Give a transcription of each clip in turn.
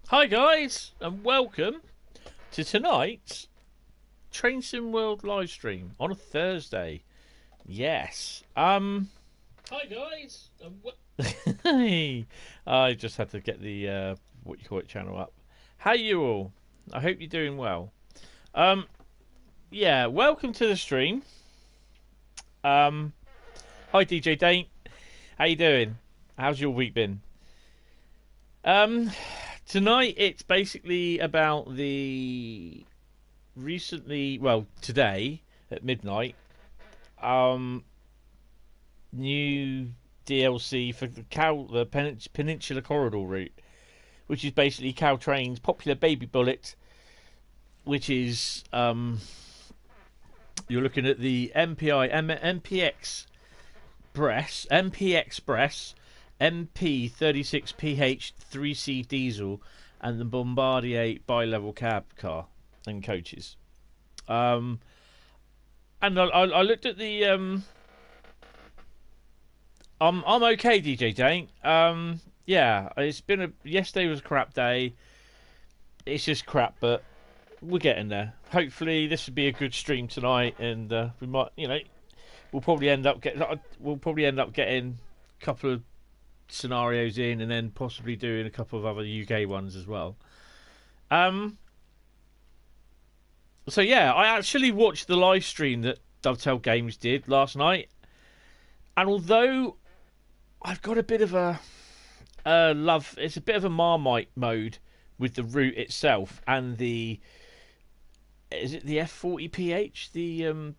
Hi guys, and welcome to tonight's Train Sim World live stream on a Thursday. Yes. Hi guys, and I just had to get the what you call it channel up. How you all? I hope you're doing well. Yeah, welcome to the stream. Hi DJ Dane. How you doing? How's your week been? Tonight it's basically about the today at midnight, new DLC for the Peninsula Corridor route, which is basically Caltrain's popular baby bullet, which is you're looking at the MPXpress MP36PH-3C diesel and the Bombardier bi-level cab car and coaches. And I looked at the I'm okay, DJ Dane. Yeah, it's been yesterday was a crap day. It's just crap, but we're getting there. Hopefully this will be a good stream tonight, and we might, we'll probably end up getting a couple of scenarios in, and then possibly doing a couple of other UK ones as well. So yeah, I actually watched the live stream that Dovetail Games did last night, and although I've got a bit of a love, it's a bit of a Marmite mode with the route itself and the F40PH, the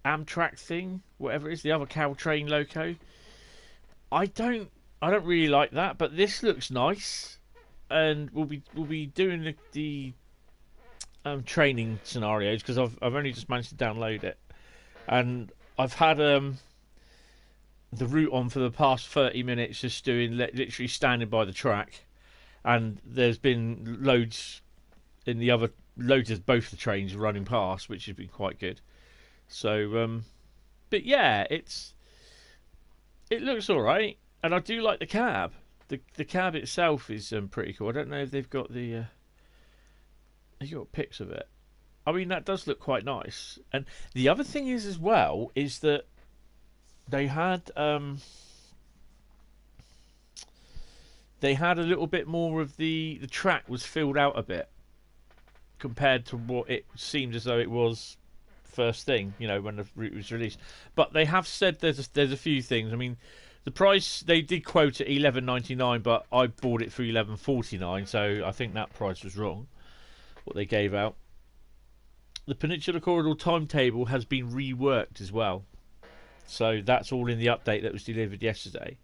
Amtrak thing, whatever it is, the other Caltrain loco. I don't really like that, but this looks nice, and we'll be doing the training scenarios because I've only just managed to download it, and I've had the route on for the past 30 minutes, just doing literally standing by the track, and there's been loads of both the trains running past, which has been quite good. So, but yeah, it looks all right, and I do like the cab. The cab itself is pretty cool. I don't know if they've got they've got pics of it. I mean, that does look quite nice. And the other thing is as well is that they had a little bit more of the track was filled out a bit compared to what it seemed as though it was first thing, when the route was released. But they have said there's a few things. I mean, the price they did quote at $11.99, but I bought it for $11.49, so I think that price was wrong, what they gave out. The Peninsula Corridor timetable has been reworked as well, so that's all in the update that was delivered yesterday.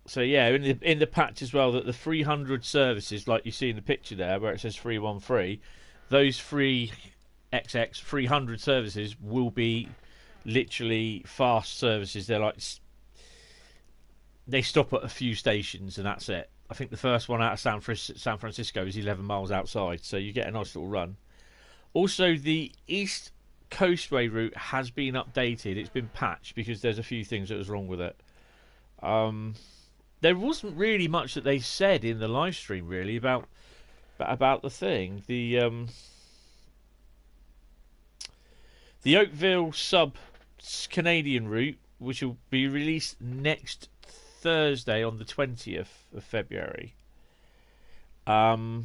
So yeah, in the patch as well, that the 300 services, like you see in the picture there, where it says 313, those 300 services will be literally fast services. They stop at a few stations and that's it. I think the first one out of San Francisco is 11 miles outside, so you get a nice little run. Also, the East Coastway route has been updated. It's been patched because there's a few things that was wrong with it. There wasn't really much that they said in the live stream really about the thing. The Oakville sub Canadian route, which will be released next Thursday on the 20th of February. They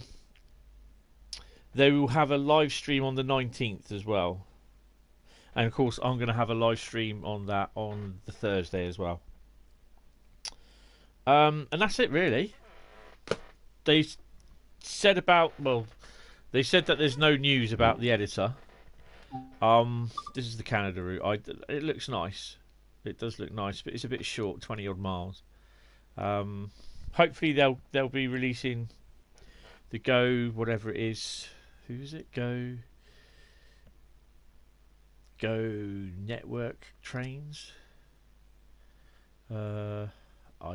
will have a live stream on the 19th as well. And of course I'm going to have a live stream on that on the Thursday as well. And that's it really. They said that there's no news about the editor. This is the Canada route. It looks nice. It does look nice, but it's a bit short, 20 odd miles. Hopefully they'll be releasing the Go whatever it is. Who is it? Go network trains. I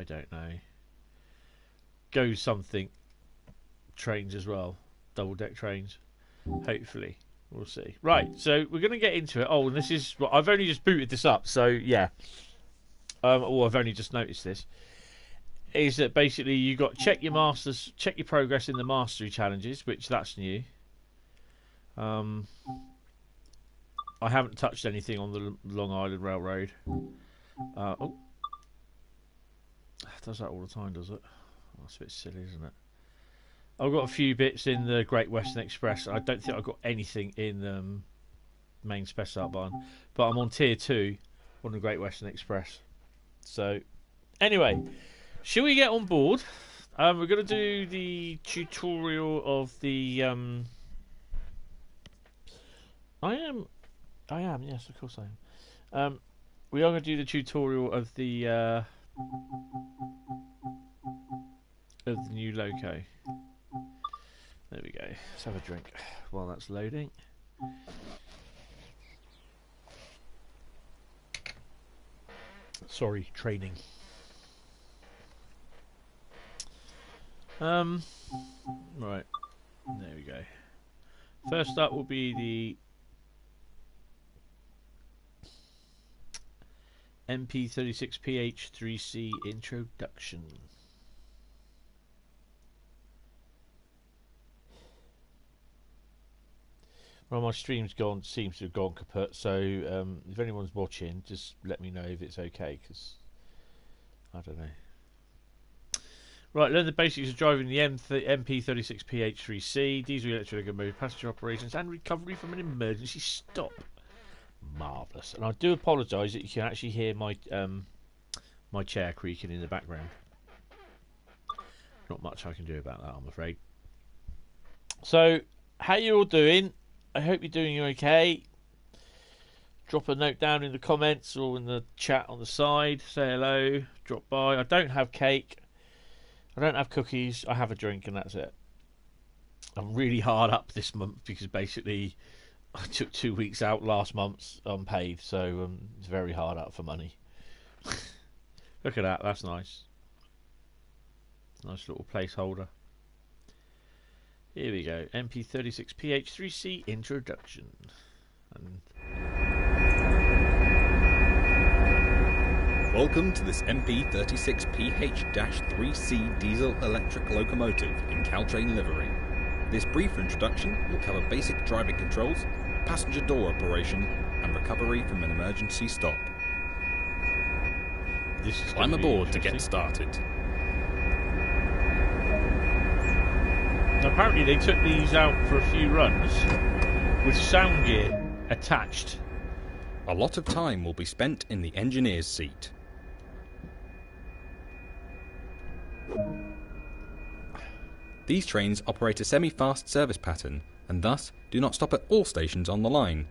don't know. Go something trains as well. Double deck trains. Hopefully. We'll see. Right, so we're going to get into it. Oh, and this is... Well, I've only just booted this up, so yeah. I've only just noticed this. is that basically you got check your progress in the mastery challenges, which that's new. I haven't touched anything on the Long Island Railroad. Oh, it does that all the time, does it? Oh, that's a bit silly, isn't it? I've got a few bits in the Great Western Express. I don't think I've got anything in main spec start button, but I'm on tier 2 on the Great Western Express. So, anyway, shall we get on board? We're going to do the tutorial of the. I am. Yes, of course I am. We are going to do the tutorial of the new loco. There we go. Let's have a drink while that's loading. Sorry, training. Right. There we go. First up will be the MP36PH-3C introduction. Well, my stream's seems to have gone kaput, so if anyone's watching, just let me know if it's okay, because I don't know. Right, learn the basics of driving the MP36PH-3C, diesel electric locomotive, passenger operations and recovery from an emergency stop. Marvellous. And I do apologise that you can actually hear my my chair creaking in the background. Not much I can do about that, I'm afraid. So, how you all doing? I hope you're doing okay. Drop a note down in the comments or in the chat on the side. Say hello. Drop by. I don't have cake. I don't have cookies. I have a drink and that's it. I'm really hard up this month because basically I took 2 weeks out last month unpaid. So it's very hard up for money. Look at that. That's nice. Nice little placeholder. Here we go, MP36PH-3C introduction. Welcome to this MP36PH-3C diesel electric locomotive in Caltrain livery. This brief introduction will cover basic driving controls, passenger door operation, and recovery from an emergency stop. Climb aboard to get started. Apparently they took these out for a few runs with sound gear attached. A lot of time will be spent in the engineer's seat. These trains operate a semi-fast service pattern and thus do not stop at all stations on the line.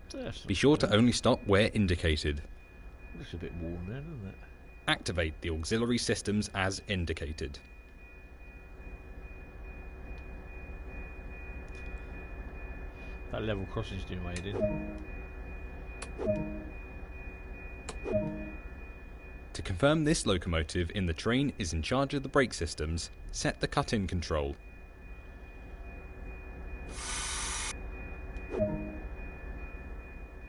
Be sure to only stop where indicated. Looks a bit warm then, doesn't it? Activate the auxiliary systems as indicated. That level crossing's doing my head in. To confirm this locomotive in the train is in charge of the brake systems, set the cut-in control.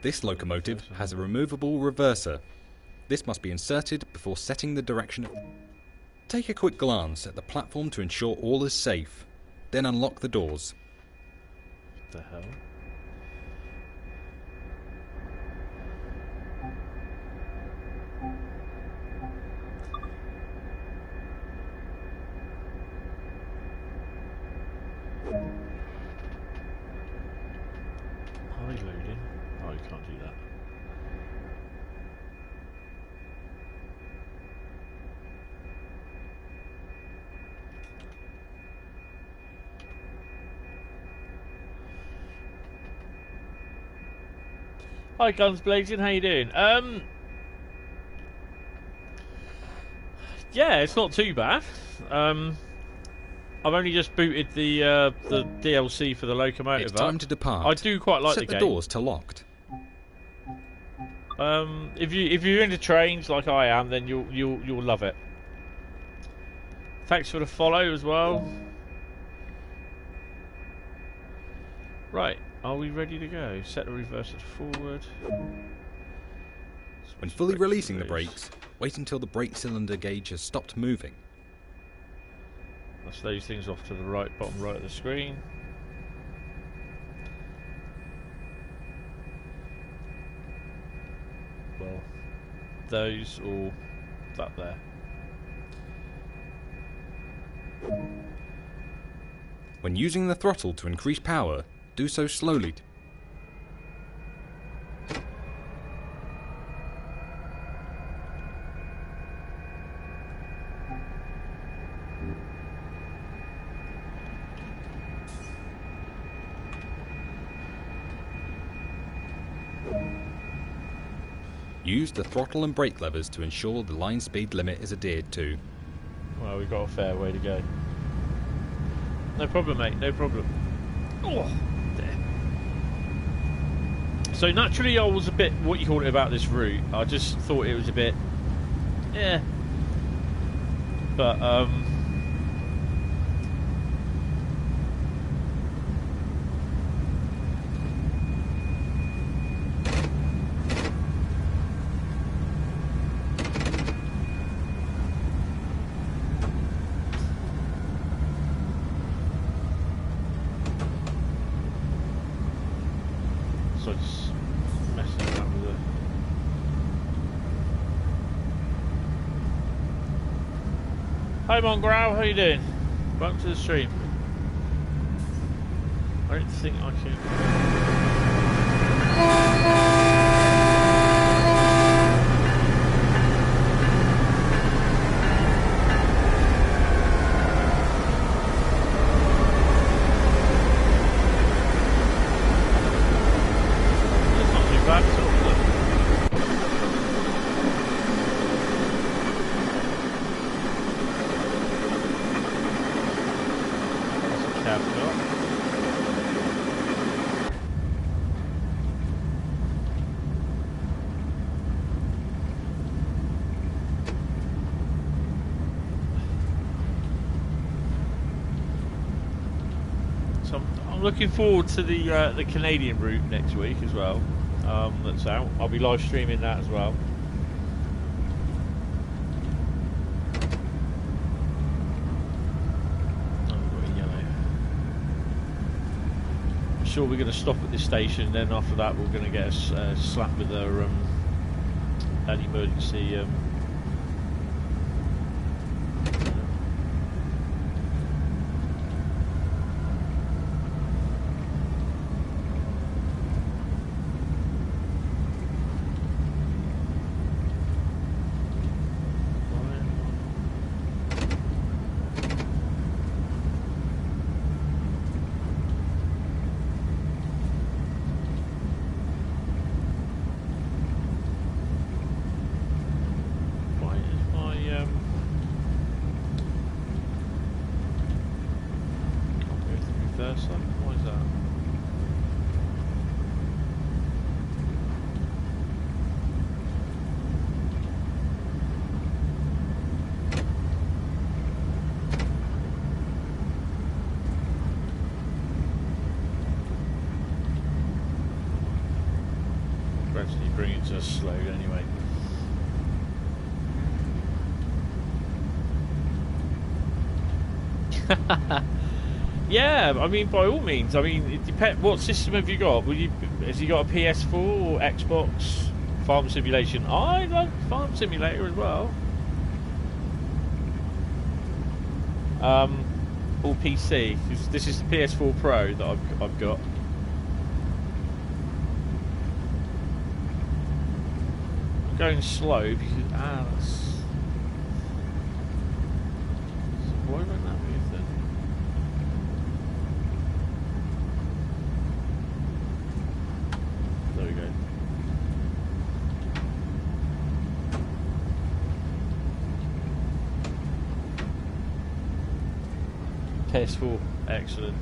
This locomotive has a removable reverser. This must be inserted before setting the direction. Take a quick glance at the platform to ensure all is safe, then unlock the doors. What the hell? Are they loading? Oh, you can't do that. Hi Guns Blazing, how you doing? Yeah, it's not too bad. I've only just booted the DLC for the locomotive. It's time to depart. I do quite like the game. Set the doors to locked. If you're into trains like I am, then you'll love it. Thanks for the follow as well. Right, are we ready to go? Set the reverser to forward. When fully releasing the brakes, wait until the brake cylinder gauge has stopped moving. That's those things off to the right, bottom right of the screen. Well, those or that there. When using the throttle to increase power, do so slowly. Use the throttle and brake levers to ensure the line speed limit is adhered to. Well, we've got a fair way to go. No problem, mate, no problem. Oh, there. So naturally I was a bit, what you call it, about this route. I just thought it was a bit, yeah. But, so just messing around with it. Hi Mongrel, how you doing? Welcome to the stream. I don't think I can... It's not too bad at all, is it? That's a cab got. So I'm looking forward to the Canadian route next week as well. That's out. I'll be live streaming that as well. Oh, we've got a yellow. I'm sure we're going to stop at this station. Then after that, we're going to get a slap with an emergency. Why is my can't go through reverse lane? Why is that? Gradually bring it to a slow anyway. Yeah, I mean, by all means. I mean, it depends. What system have you got? Has you got a PS4 or Xbox? Farm Simulation. I like Farm Simulator as well. Or PC. This is the PS4 Pro that I've got. I'm going slow because that's. Why won't that move then? There we go. PS4, excellent.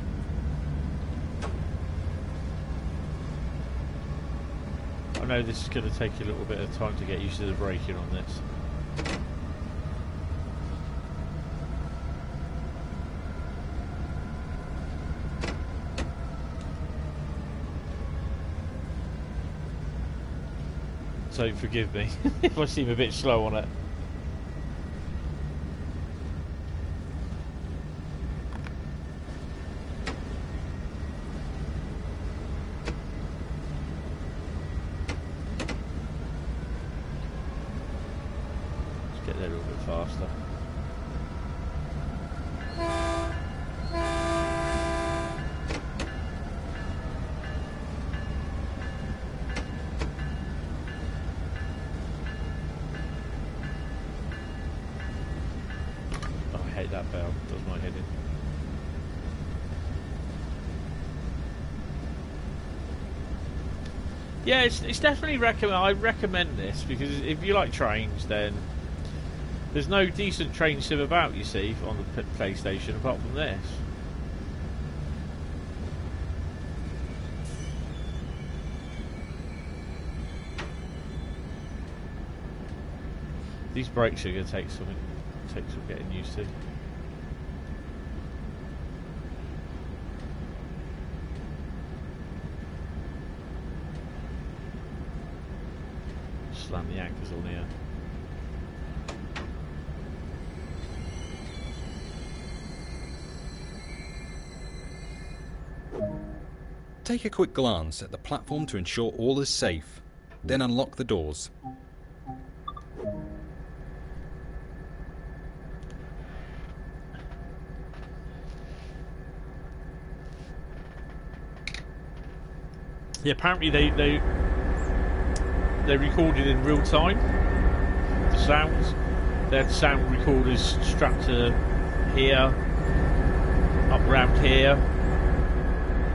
I know this is going to take a little bit of time to get used to the braking on this. So forgive me if I seem a bit slow on it. faster. Oh, I hate that bell. Does my head in. Yeah, it's definitely recommend. I recommend this because if you like trains, then there's no decent train sim about, you see, on the PlayStation apart from this. These brakes are going to take some getting used to. Slam the anchors on here. Take a quick glance at the platform to ensure all is safe, then unlock the doors. Yeah, apparently they recorded in real time the sounds. They had sound recorders strapped to here, up around here.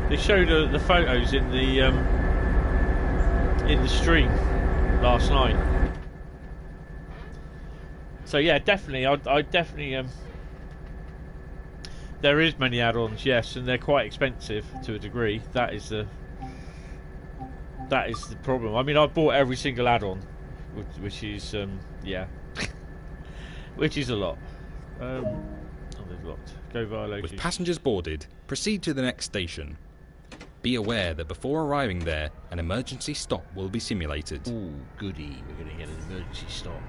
They showed the photos in the stream last night. So yeah, definitely, I definitely there is many add-ons, yes, and they're quite expensive to a degree. That is the problem. I mean, I've bought every single add-on, which is yeah, which is a lot. Oh, they've locked. Go via location. With passengers boarded, proceed to the next station. Be aware that before arriving there, an emergency stop will be simulated. Ooh, goody. We're going to get an emergency stop.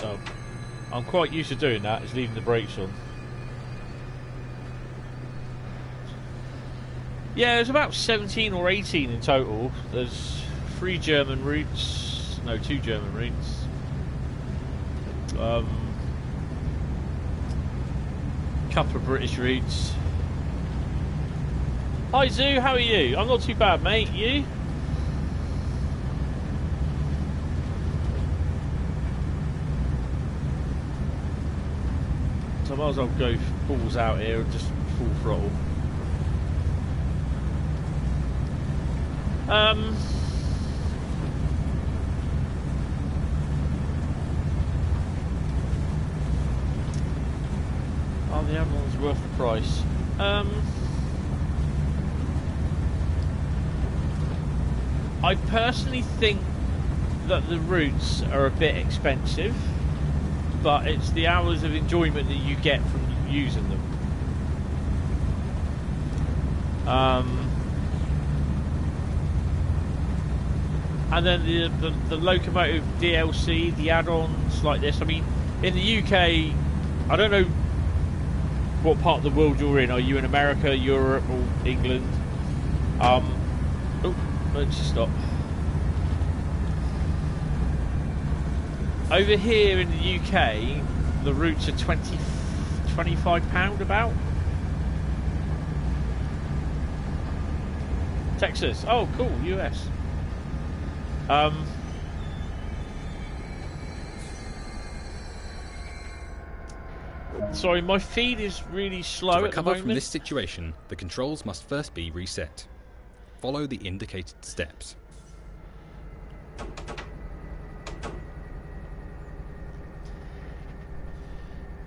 Oh, I'm quite used to doing that, is leaving the brakes on. Yeah, there's about 17 or 18 in total. There's 3 German routes. No, 2 German routes. Couple of British routes. Hi Zoo, how are you? I'm not too bad, mate. You? So I might as well go balls out here and just full throttle. Oh, the other one's worth the price. I personally think that the routes are a bit expensive, but it's the hours of enjoyment that you get from using them. And then the locomotive DLC, the add-ons like this. I mean, in the UK, I don't know what part of the world you're in. Are you in America, Europe, or England? Oh, emergency stop. Over here in the UK, the routes are £25 about. Texas. Oh, cool. US. Sorry, my feed is really slow To at the recover moment. from this situation, the controls must first be reset. Follow the indicated steps.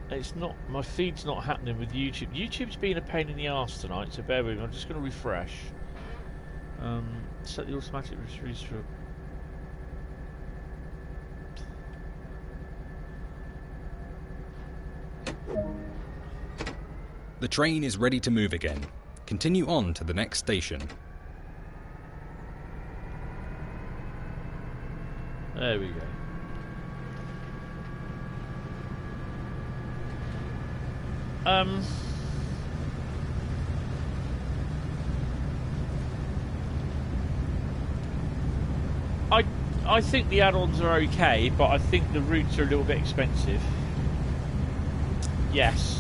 It's not, my feed's not happening with YouTube. YouTube's been a pain in the arse tonight, so bear with me. I'm just going to refresh. Set the automatic restore. The train is ready to move again. Continue on to the next station. There we go. I think the add-ons are okay, but I think the routes are a little bit expensive. Yes.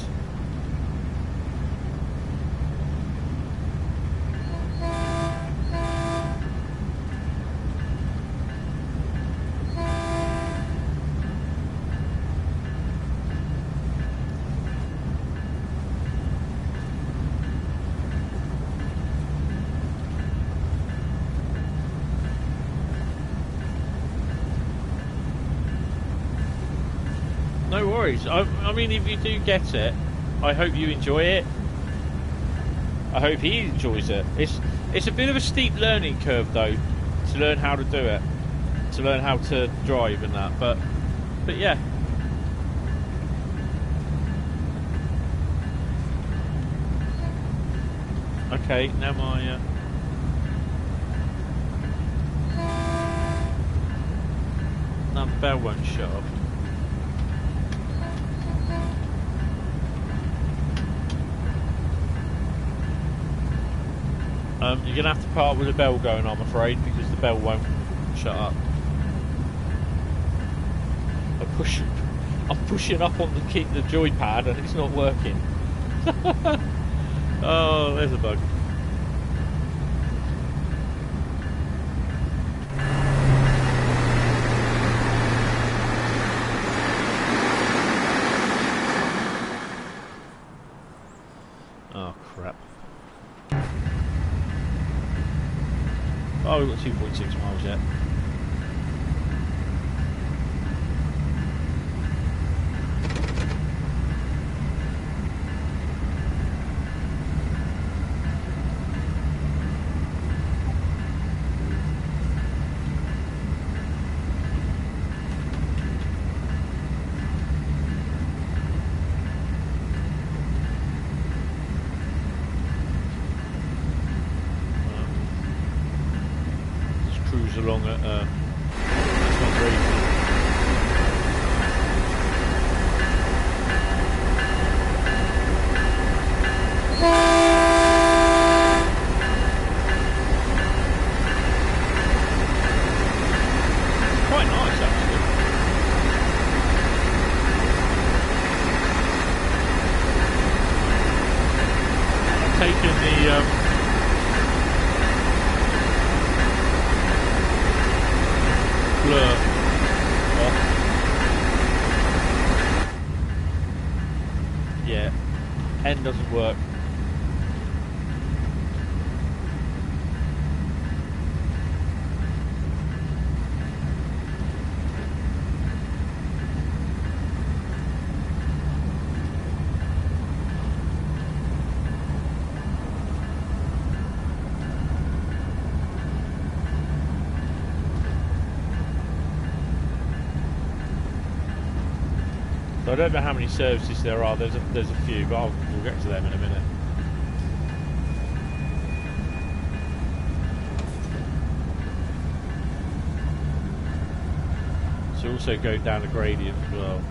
No worries. I mean, if you do get it, I hope you enjoy it. I hope he enjoys it. It's a bit of a steep learning curve, though, to learn how to do it, to learn how to drive and that. But yeah. Okay, now my. Now the bell won't shut off. You're going to have to part with the bell going, I'm afraid, because the bell won't shut up. I'm pushing up on the joypad and it's not working. Oh, there's a bug. Oh, crap. Oh, we've got 2.6 miles yet. Along at it's not very quite nice actually. I've taken the blur off. Yeah, N doesn't work. I don't know how many services there are. There's a few, but we'll get to them in a minute. So also go down a gradient as well.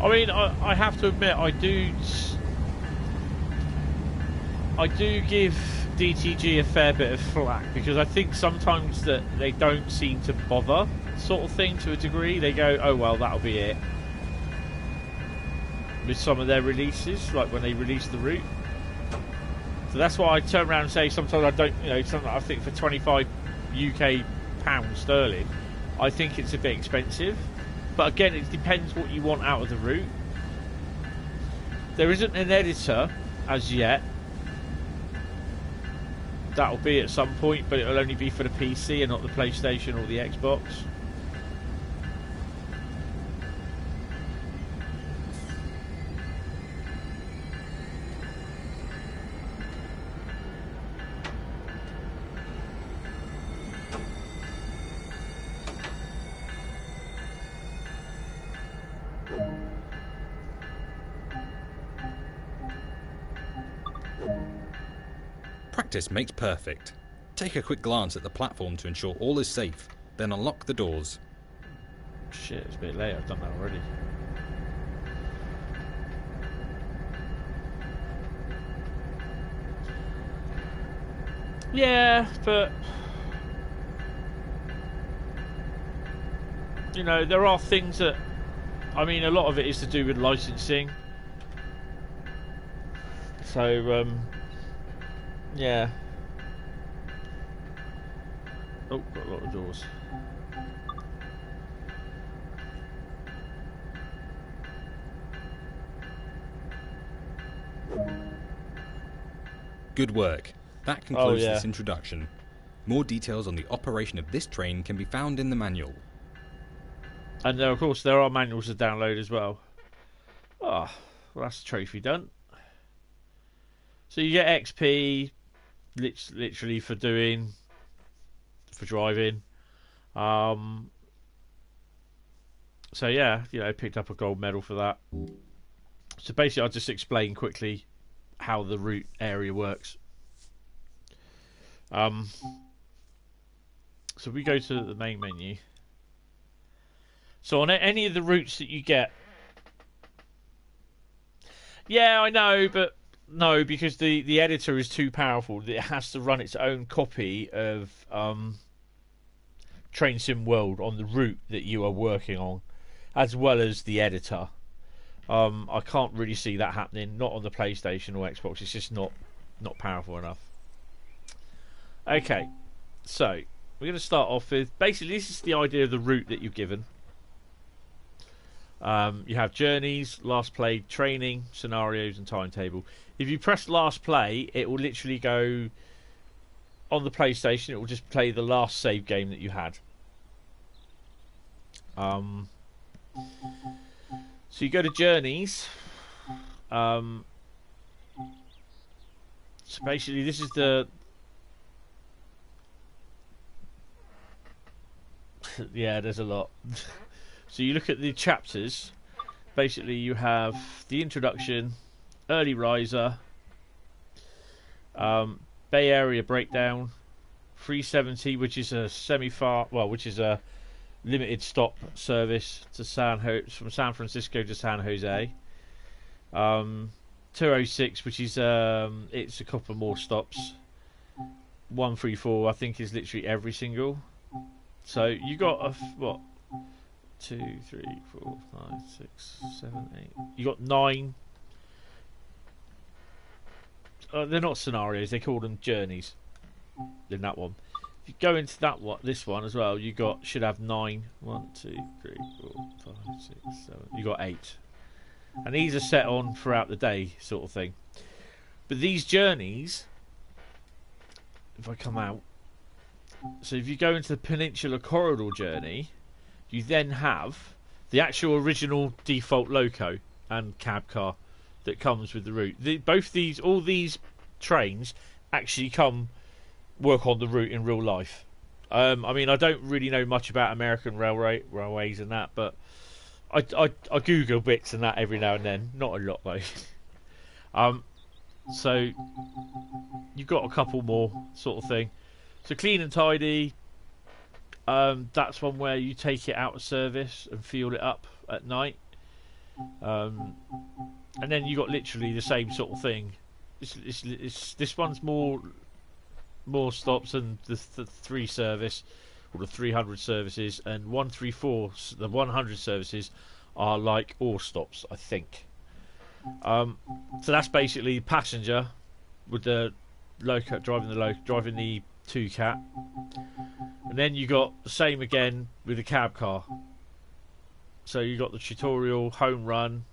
I mean, I have to admit, I do give DTG a fair bit of flack because I think sometimes that they don't seem to bother, sort of thing, to a degree. They go, oh well, that'll be it, with some of their releases, like when they release the route. So that's why I turn around and say sometimes I don't, you know, sometimes I think for 25 UK pounds sterling, I think it's a bit expensive. But again, it depends what you want out of the route. There isn't an editor as yet. That'll be at some point, but it'll only be for the PC and not the PlayStation or the Xbox. Practice makes perfect. Take a quick glance at the platform to ensure all is safe, then unlock the doors. Shit, it's a bit late. I've done that already. Yeah, but you know, there are things that, I mean, a lot of it is to do with licensing. So, yeah. Oh, got a lot of doors. Good work. That concludes yeah. this introduction. More details on the operation of this train can be found in the manual. And of course, there are manuals to download as well. Oh, well, that's a trophy done. So you get XP, literally for driving. So yeah, you know, picked up a gold medal for that. So basically, I'll just explain quickly how the route area works. So we go to the main menu. So on any of the routes that you get, yeah, I know, but no, because the editor is too powerful. It has to run its own copy of Train Sim World on the route that you are working on, as well as the editor. I can't really see that happening, not on the PlayStation or Xbox. It's just not powerful enough. Okay, so we're going to start off with, basically this is the idea of the route that you're given. You have journeys, last play, training, scenarios and timetable. If you press last play, it will literally go on the PlayStation, it will just play the last save game that you had. So you go to journeys. So basically this is the yeah, there's a lot. So you look at the chapters. Basically you have the introduction, early riser, Bay Area breakdown, 370, which is a which is a limited stop service to from San Francisco to San Jose. 206, which is it's a couple more stops. 134, I think, is literally every single. So you got what? 2, 3, 4, 5, 6, 7, 8. You got 9. They're not scenarios; they call them journeys. In that one, if you go into this one as well, you should have 9. 1, 2, 3, 4, 5, 6, 7. You got 8, and these are set on throughout the day, sort of thing. But these journeys, if I come out, so if you go into the Peninsula Corridor journey, you then have the actual original default loco and cab car that comes with the route. All these trains actually work on the route in real life. I mean, I don't really know much about American railways and that, but I Google bits and that every now and then. Not a lot though. So you've got a couple more sort of thing. So clean and tidy. That's one where you take it out of service and fuel it up at night. And then you got literally the same sort of thing. This one's more stops than the 3 service or the 300 services, and 134, the 100 services are like all stops, I think. So that's basically passenger with the loco driving the 2-cat, and then you got the same again with the cab car. So you got the tutorial, home run,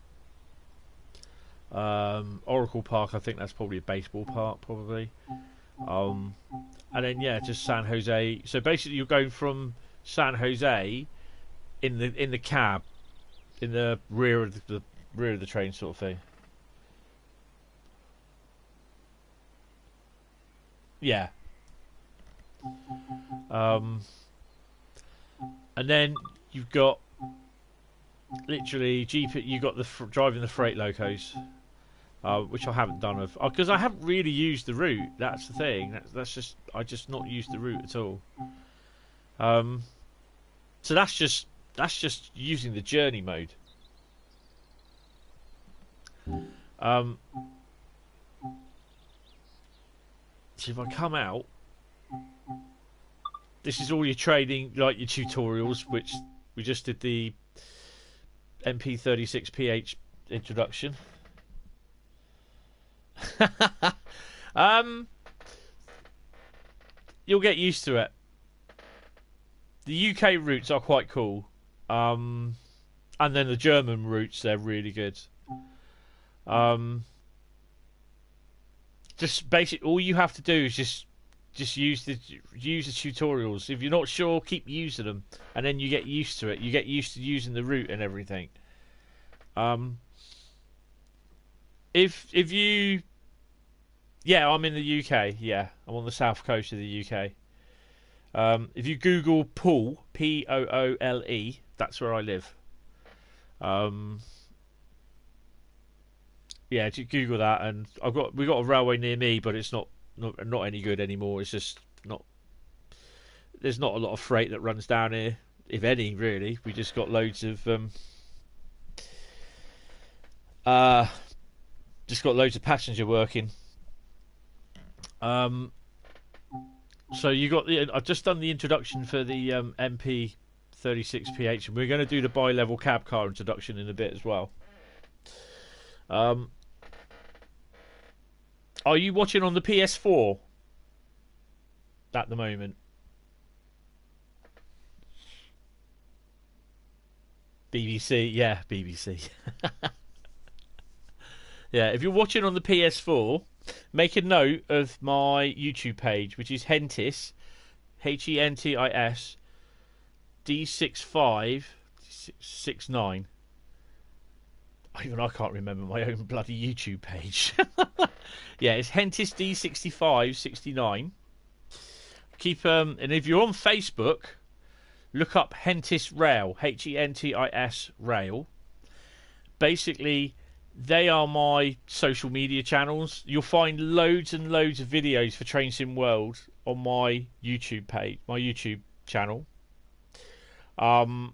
Oracle Park. I think that's probably a baseball park, probably. And then yeah, just San Jose. So basically, you're going from San Jose in the cab, in the rear of the train, sort of thing. Yeah. And then you've got literally you got driving the freight locos. which I haven't done because I haven't really used the route. That's the thing. That's just I just not used the route at all. So that's just using the journey mode. So if I come out, this is all your training, like your tutorials, which we just did the MP36PH introduction. You'll get used to it. The UK routes are quite cool, and then the German routes, they're really good. Just basic. All you have to do is just use the tutorials. If you're not sure, keep using them, and then you get used to it. You get used to using the route and everything. If you, yeah, I'm in the UK. Yeah, I'm on the south coast of the UK. If you Google Poole, Poole, that's where I live. Yeah, Google that, and we got a railway near me, but it's not any good anymore. It's just not. There's not a lot of freight that runs down here, if any, really. We just got loads of passenger working. So you got I've just done the introduction for the MP36PH, and we're going to do the bi-level cab car introduction in a bit as well. Are you watching on the PS4 at the moment? BBC, yeah, BBC. Yeah, if you're watching on the PS4, make a note of my YouTube page, which is Hentis, Hentis D6569. Even I can't remember my own bloody YouTube page. Yeah, it's Hentis D6569. And if you're on Facebook, look up Hentis Rail, Hentis Rail. Basically, they are my social media channels. You'll find loads and loads of videos for Train Sim World on my YouTube page, my YouTube channel. And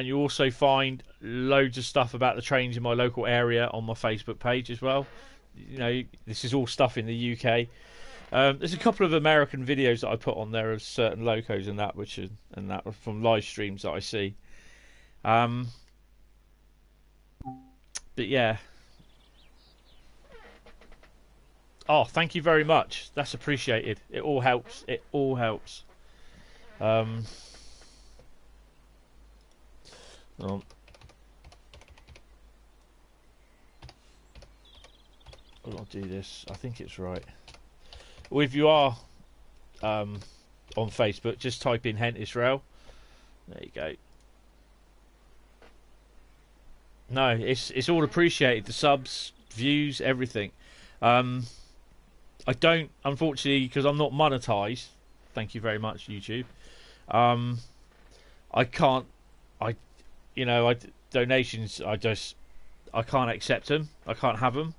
you also find loads of stuff about the trains in my local area on my Facebook page as well. You know, this is all stuff in the UK. There's a couple of American videos that I put on there of certain locos and that, from live streams that I see. But yeah. Oh, thank you very much. That's appreciated. It all helps. It all helps. I'll do this. I think it's right. Well, if you are on Facebook, just type in Hentis Rail. There you go. No, it's all appreciated. The subs, views, everything. I don't, unfortunately, because I'm not monetized. Thank you very much, YouTube. I can't. Donations. I can't accept them. I can't have them.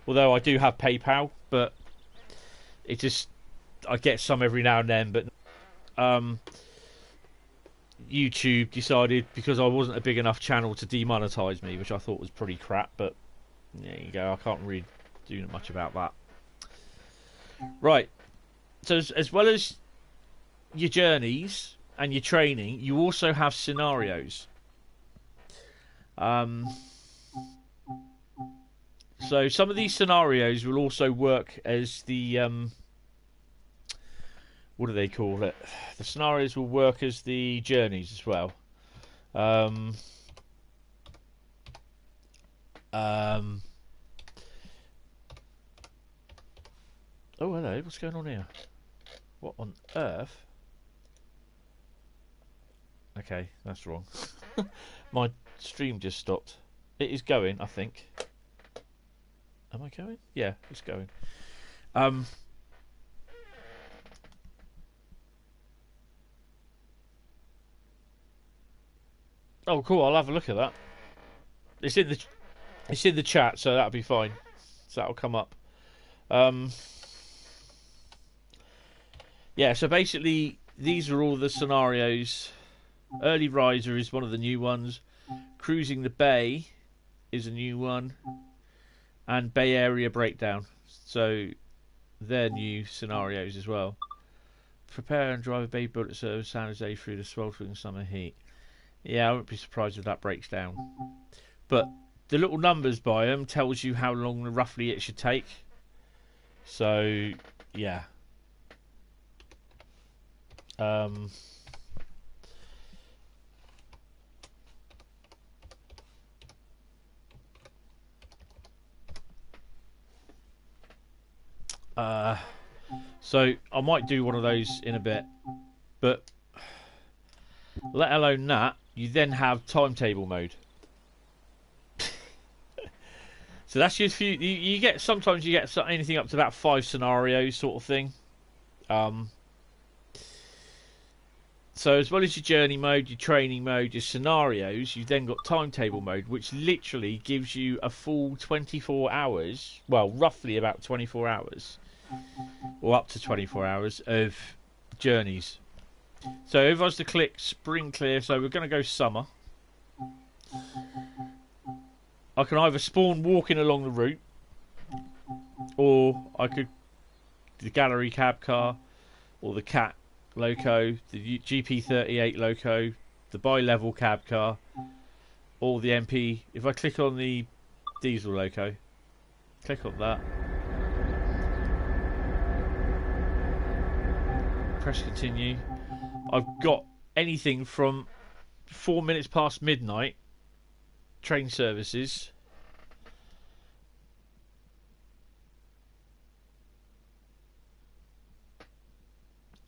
Although I do have PayPal, but I get some every now and then. But YouTube decided, because I wasn't a big enough channel, to demonetize me, which I thought was pretty crap. But there you go. I can't really do much about that. Right. So as well as your journeys and your training, you also have scenarios. So some of these scenarios will also work as the what do they call it? The scenarios will work as the journeys as well. Oh, hello. What's going on here? What on earth? Okay, that's wrong. My stream just stopped. It is going, I think. Am I going? Yeah, it's going. Oh, cool. I'll have a look at that. It's in the chat, so that'll be fine. So that'll come up. Yeah, so basically these are all the scenarios. Early Riser is one of the new ones. Cruising the Bay is a new one. And Bay Area Breakdown. So they're new scenarios as well. Prepare and drive a Bay Bullet Service San Jose through the sweltering summer heat. Yeah, I wouldn't be surprised if that breaks down. But the little numbers by them tells you how long roughly it should take. So, yeah. So I might do one of those in a bit, but let alone that, you then have timetable mode. So that's just few. You get sometimes you get anything up to about 5 scenarios, sort of thing. So as well as your journey mode, your training mode, your scenarios, you've then got timetable mode, which literally gives you a full 24 hours. Well, roughly about 24 hours. Or up to 24 hours of journeys. So if I was to click spring clear, so we're going to go summer. I can either spawn walking along the route, or I could the gallery cab car, or the cat loco, the GP38 loco, the bi-level cab car, or the MP. If I click on the diesel loco, click on that, press continue, I've got anything from 4 minutes past midnight train services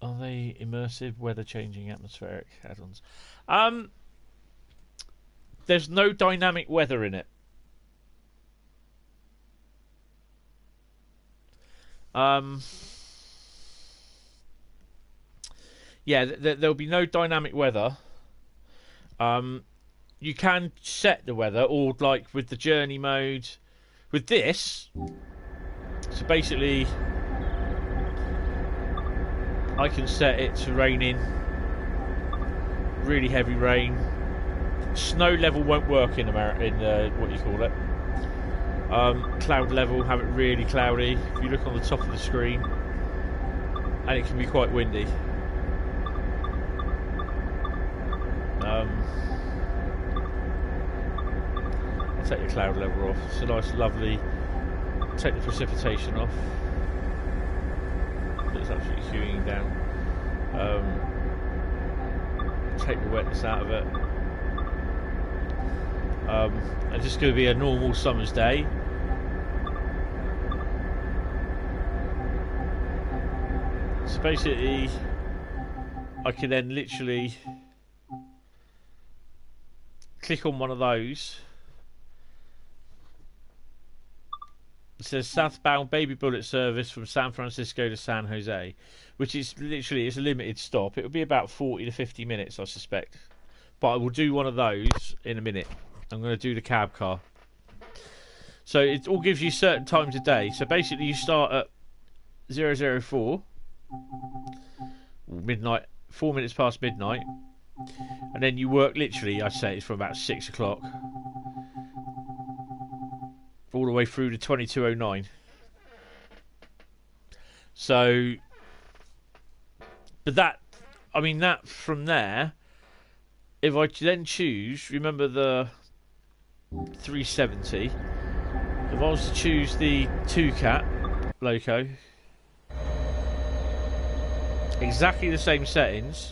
Are they immersive, weather changing, atmospheric add-ons? There's no dynamic weather in it. Yeah, there'll be no dynamic weather. You can set the weather, or like with the journey mode. With this, so basically, I can set it to raining, really heavy rain. Snow level won't work in what you call it. Cloud level, have it really cloudy. If you look on the top of the screen, and it can be quite windy. I'll take the cloud level off. It's a nice, lovely. Take the precipitation off. It's absolutely hewing down. Take the wetness out of it. It's just going to be a normal summer's day. So basically, I can then literally click on one of those. It says southbound baby bullet service from San Francisco to San Jose, which is literally, it's a limited stop. It will be about 40 to 50 minutes, I suspect. But I will do one of those in a minute. I'm going to do the cab car. So it all gives you certain times a day. So basically you start at 004, midnight, 4 minutes past midnight. And then you work literally, I'd say it's from about 6 o'clock. All the way through to 2209. So, but that, I mean, that from there, if I then choose, remember the 370, if I was to choose the 2-cat loco, exactly the same settings,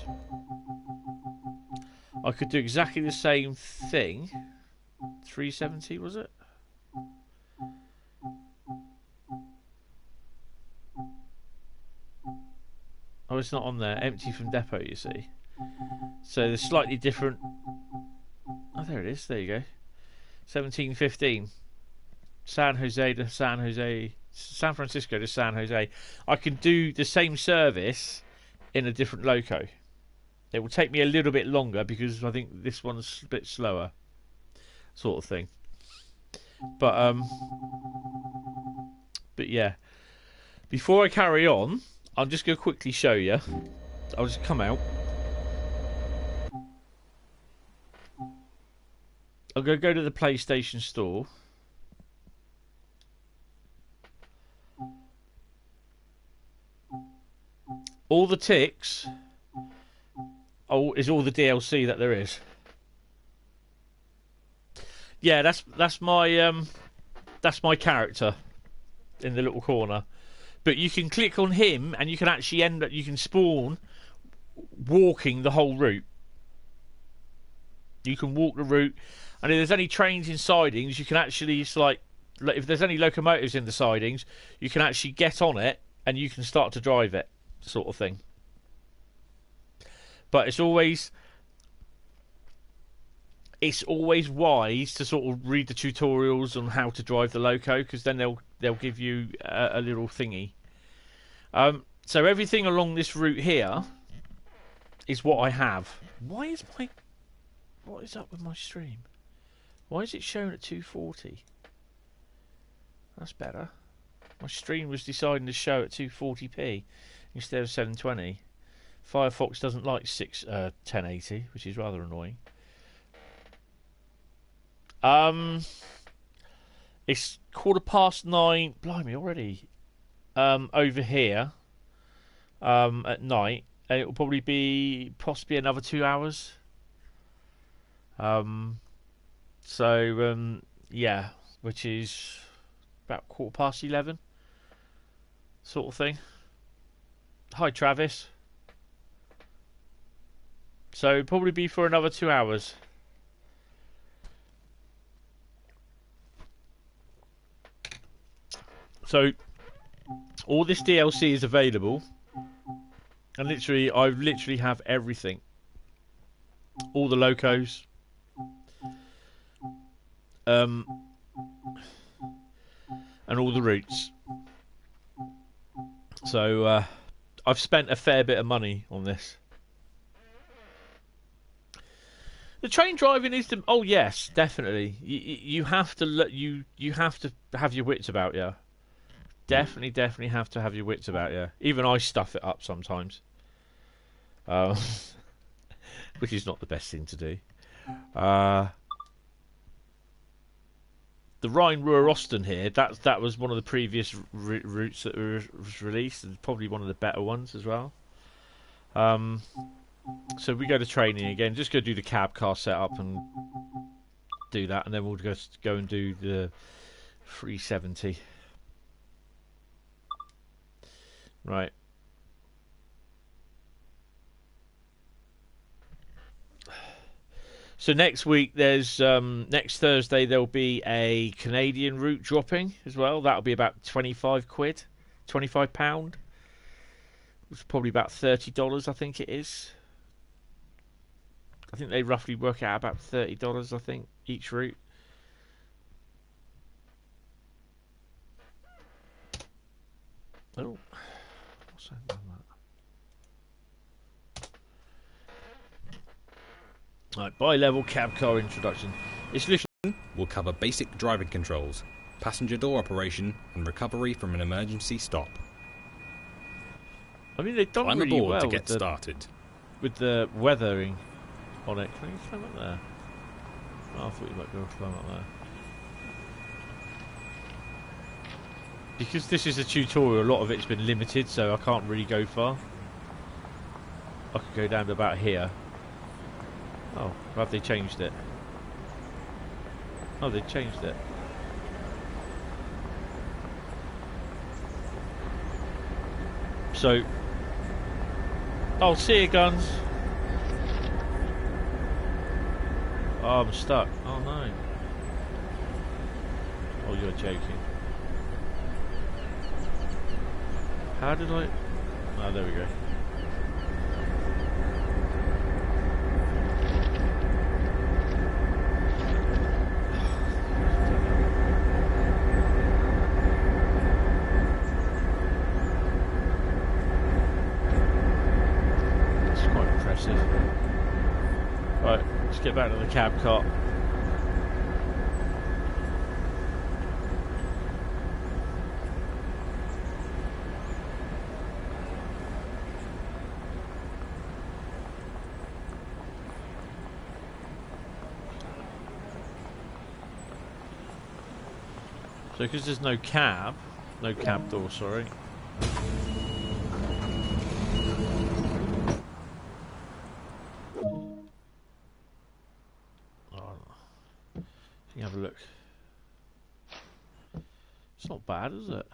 I could do exactly the same thing. 370 was it? Oh, it's not on there. Empty from depot, you see. So there's slightly different. Oh, there it is. There you go. 1715. San Jose to San Jose. San Francisco to San Jose. I can do the same service in a different loco. It will take me a little bit longer because I think this one's a bit slower, sort of thing. But But yeah, before I carry on, I'm just going to quickly show you. I'll just come out. I'm going to go to the PlayStation Store. All the ticks is all the DLC that there is. Yeah, that's my character in the little corner. But you can click on him and you can actually you can spawn walking the whole route. You can walk the route, and if there's any trains in sidings, you can actually, it's like if there's any locomotives in the sidings, you can actually get on it and you can start to drive it, sort of thing. But it's always wise to sort of read the tutorials on how to drive the loco, because then they'll give you a little thingy. So everything along this route here is what I have. What is up with my stream? Why is it shown at 240? That's better. My stream was deciding to show at 240p instead of 720. Firefox doesn't like 1080, which is rather annoying. It's 9:15. Blimey, already. Over here. At night, and it will probably be possibly another 2 hours. Yeah, which is about 11:15, sort of thing. Hi, Travis. So probably be for another 2 hours. So all this DLC is available, and I literally have everything. All the locos. And all the routes. So I've spent a fair bit of money on this. The train driving is oh yes, definitely. You have to you have to have your wits about you. Definitely have to have your wits about you. Even I stuff it up sometimes, which is not the best thing to do. The Rhine-Ruhr-Osten here, that was one of the previous routes that was released, and probably one of the better ones as well. So we go to training again. Just go do the cab car setup and do that, and then we'll just go and do the 370. Right. So next week, there's next Thursday there'll be a Canadian route dropping as well. That'll be about £25, £25. It's probably about $30, I think it is. I think they roughly work out about $30, I think, each route. Oh, what's that on that? Right, bi-level cab car introduction. It's literally will cover basic driving controls, passenger door operation, and recovery from an emergency stop. I mean, they've done Climb really aboard well to get started. with the weathering on it. Can you climb up there? Oh, I thought you might be able to climb up there. Because this is a tutorial, a lot of it's been limited, so I can't really go far. I could go down to about here. Oh, have they changed it? Oh, they changed it. So, oh, see you, guns. Oh, I'm stuck. Oh no. Oh, you're joking. How did I? Oh, there we go. Right, let's get back to the cab car. So because there's no cab door, sorry. Oh, you can have a look. It's not bad, is it?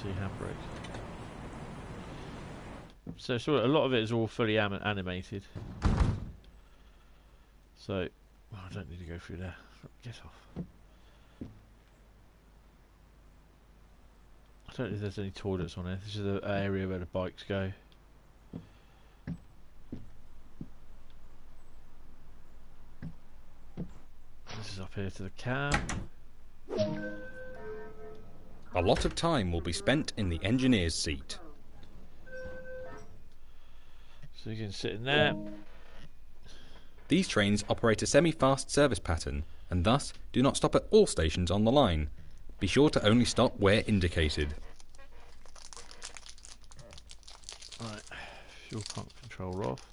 Handbrake. So a lot of it is all fully animated. So I don't need to go through there. Get off. I don't know if there's any toilets on here. This is the area where the bikes go. This is up here to the cab. A lot of time will be spent in the engineer's seat. So you can sit in there. These trains operate a semi-fast service pattern and thus do not stop at all stations on the line. Be sure to only stop where indicated. Right, fuel pump control off.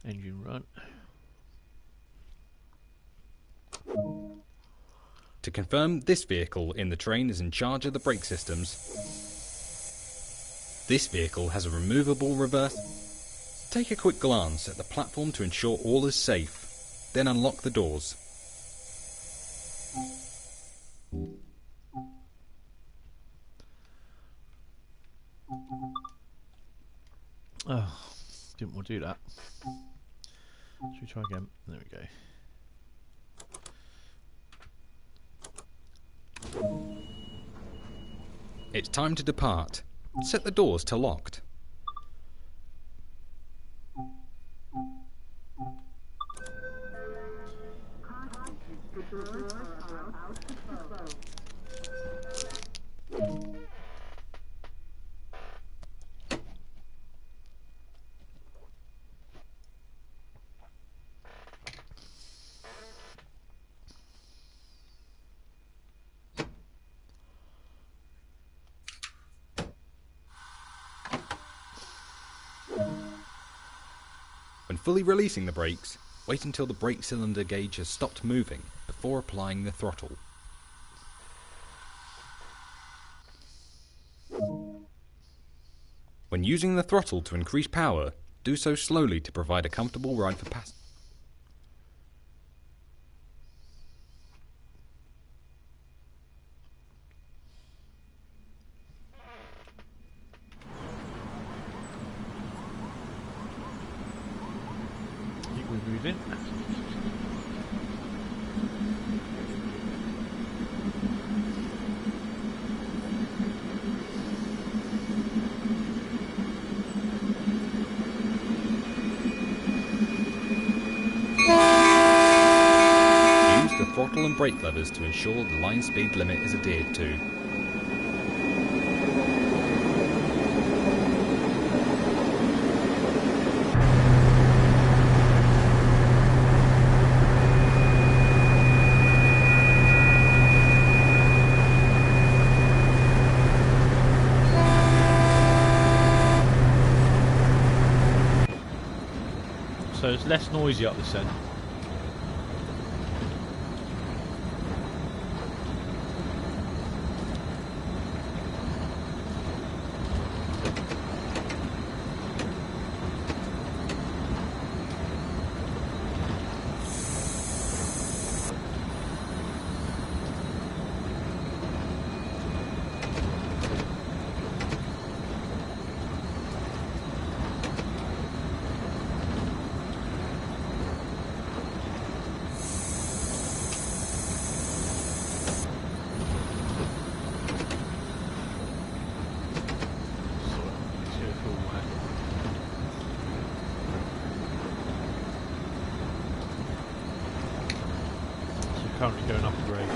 Engine run. To confirm this vehicle in the train is in charge of the brake systems. This vehicle has a removable reverse. Take a quick glance at the platform to ensure all is safe, then unlock the doors. Oh, didn't want to do that. Should we try again? There we go. It's time to depart. Set the doors to locked. When fully releasing the brakes, wait until the brake cylinder gauge has stopped moving before applying the throttle. When using the throttle to increase power, do so slowly to provide a comfortable ride for passengers. We're moving. Use the throttle and brake levers to ensure the line speed limit is adhered to. So it's less noisy up this end. currently going up a grade.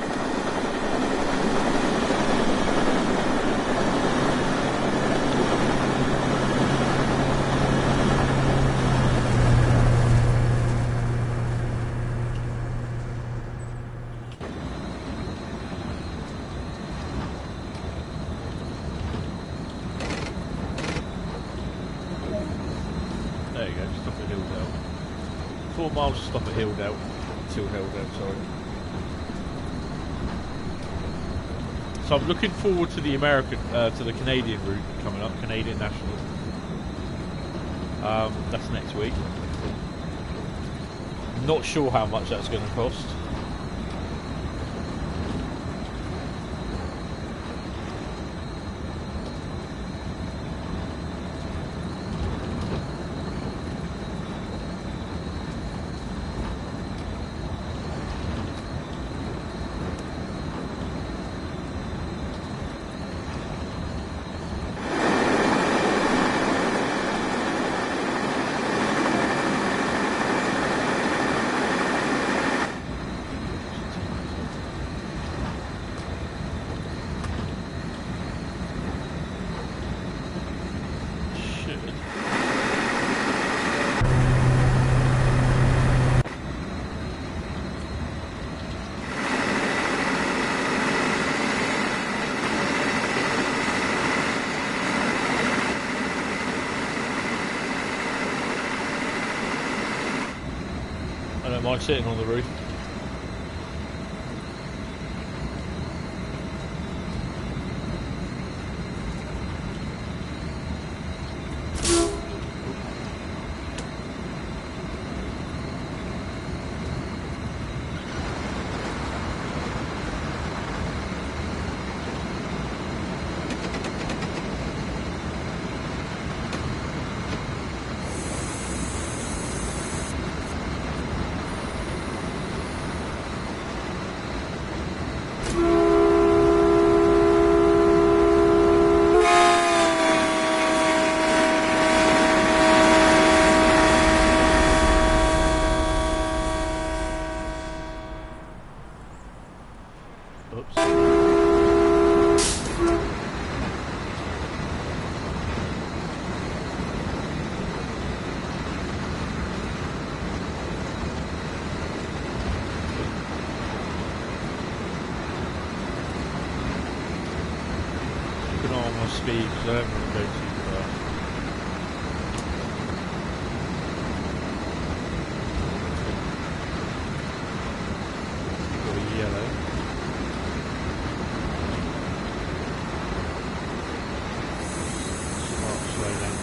There you go, stop at Hilldale. 4 miles to stop at Hilldale. Till Hilldale, sorry. So I'm looking forward to the to the Canadian route coming up, Canadian National. That's next week. Not sure how much that's going to cost. I don't mind sitting on the roof. Speed, because I don't want to go too fast. Got a yellow. Start slow down.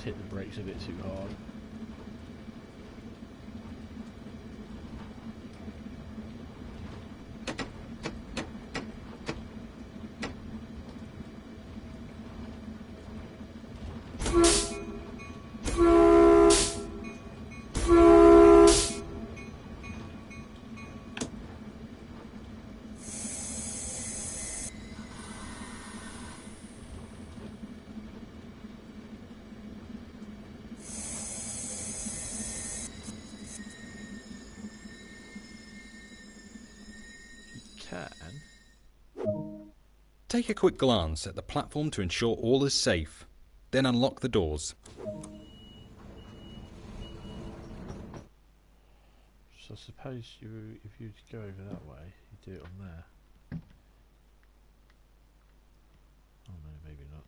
Hit the brakes a bit too hard. Take a quick glance at the platform to ensure all is safe, then unlock the doors. So I suppose if you go over that way, you do it on there. Oh no, maybe not.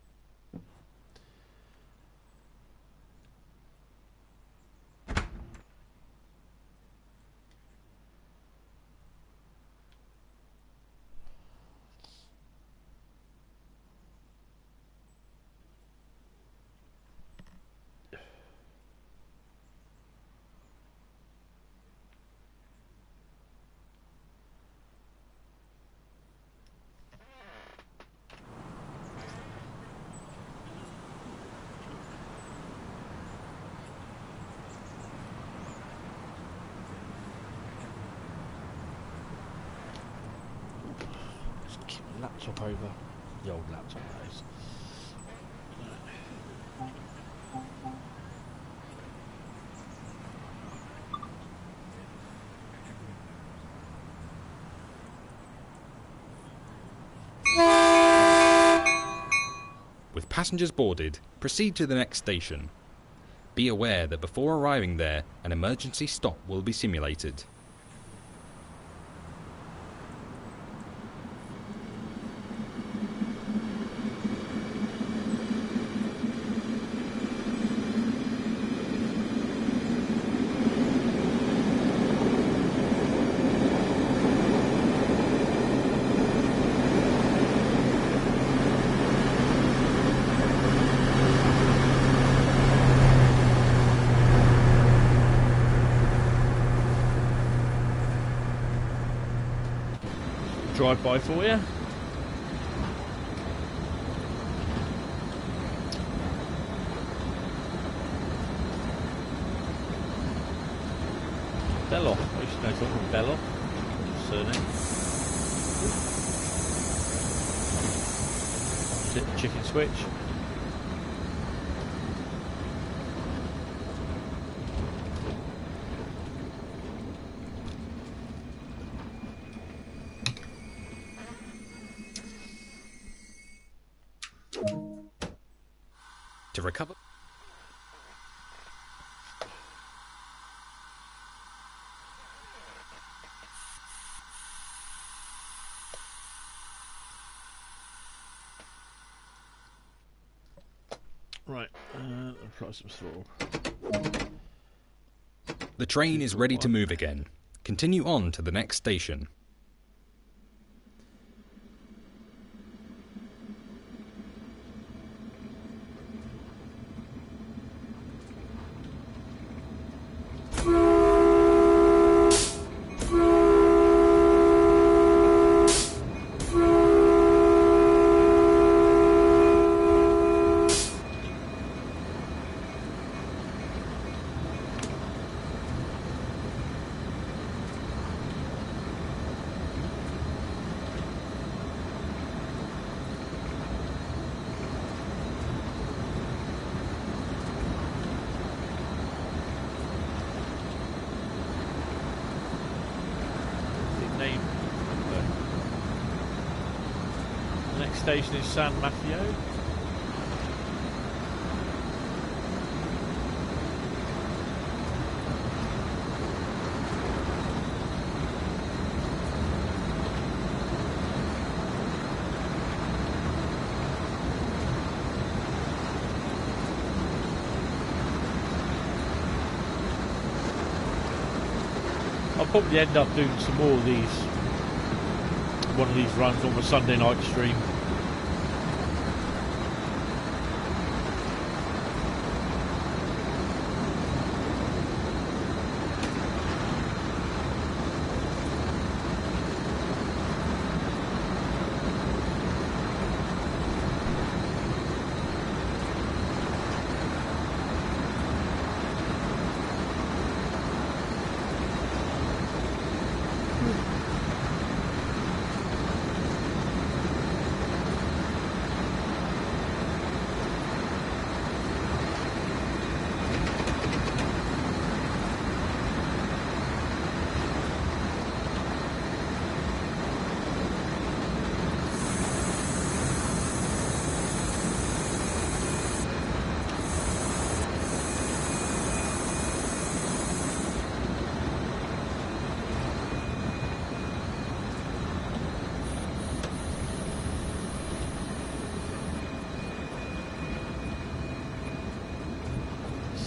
Laptop over. The old laptop, that is. With passengers boarded, proceed to the next station. Be aware that before arriving there, an emergency stop will be simulated. Drive by for you. Belloc. I used to know someone called Belloc. Surname. Chicken switch. To recover. Right, apply some throttle. The train is ready to move again. Continue on to the next station. Station is San Mateo. I'll probably end up doing some more of these, one of these runs on the Sunday night stream.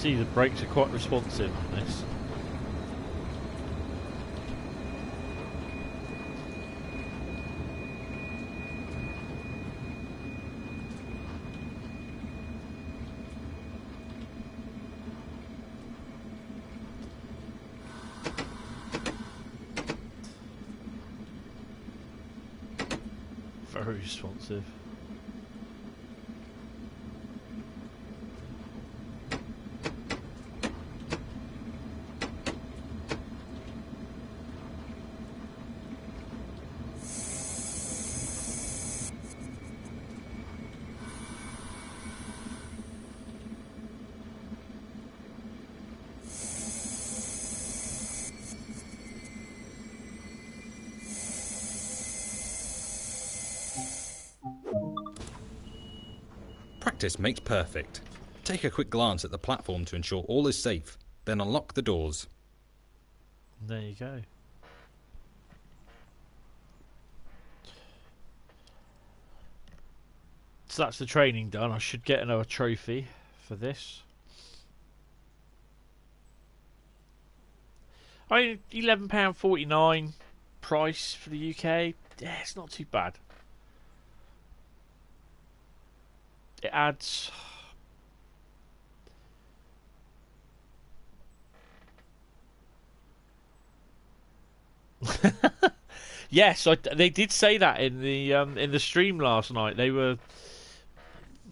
See, the brakes are quite responsive on this. Very responsive. Practice makes perfect. Take a quick glance at the platform to ensure all is safe, then unlock the doors. There you go. So that's the training done. I should get another trophy for this. I mean, £11.49 price for the UK. Yeah, it's not too bad. It adds... Yes, they did say that in the stream last night. They were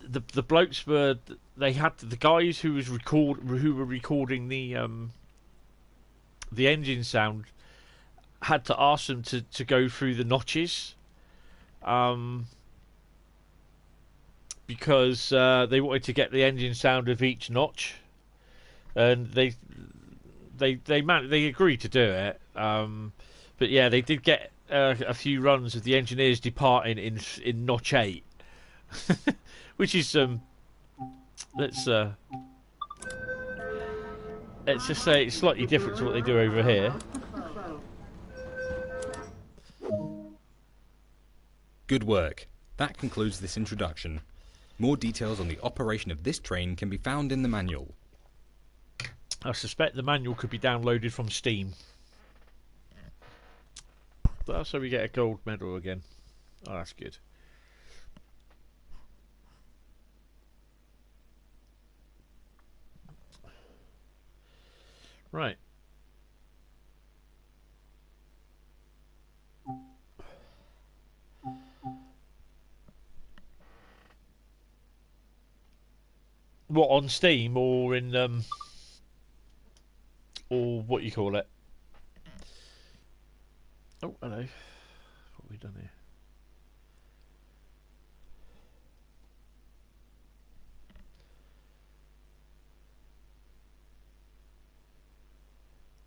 the blokes were they had the guys who were recording the engine sound had to ask them to go through the notches, because they wanted to get the engine sound of each notch, and they agreed to do it. But yeah, they did get a few runs of the engineers departing in notch 8, which is let's just say it's slightly different to what they do over here. Good work. That concludes this introduction. More details on the operation of this train can be found in the manual. I suspect the manual could be downloaded from Steam. That's how we get a gold medal again. Oh, that's good. Right. What, on Steam or in or what you call it? Oh, hello. What have we done here?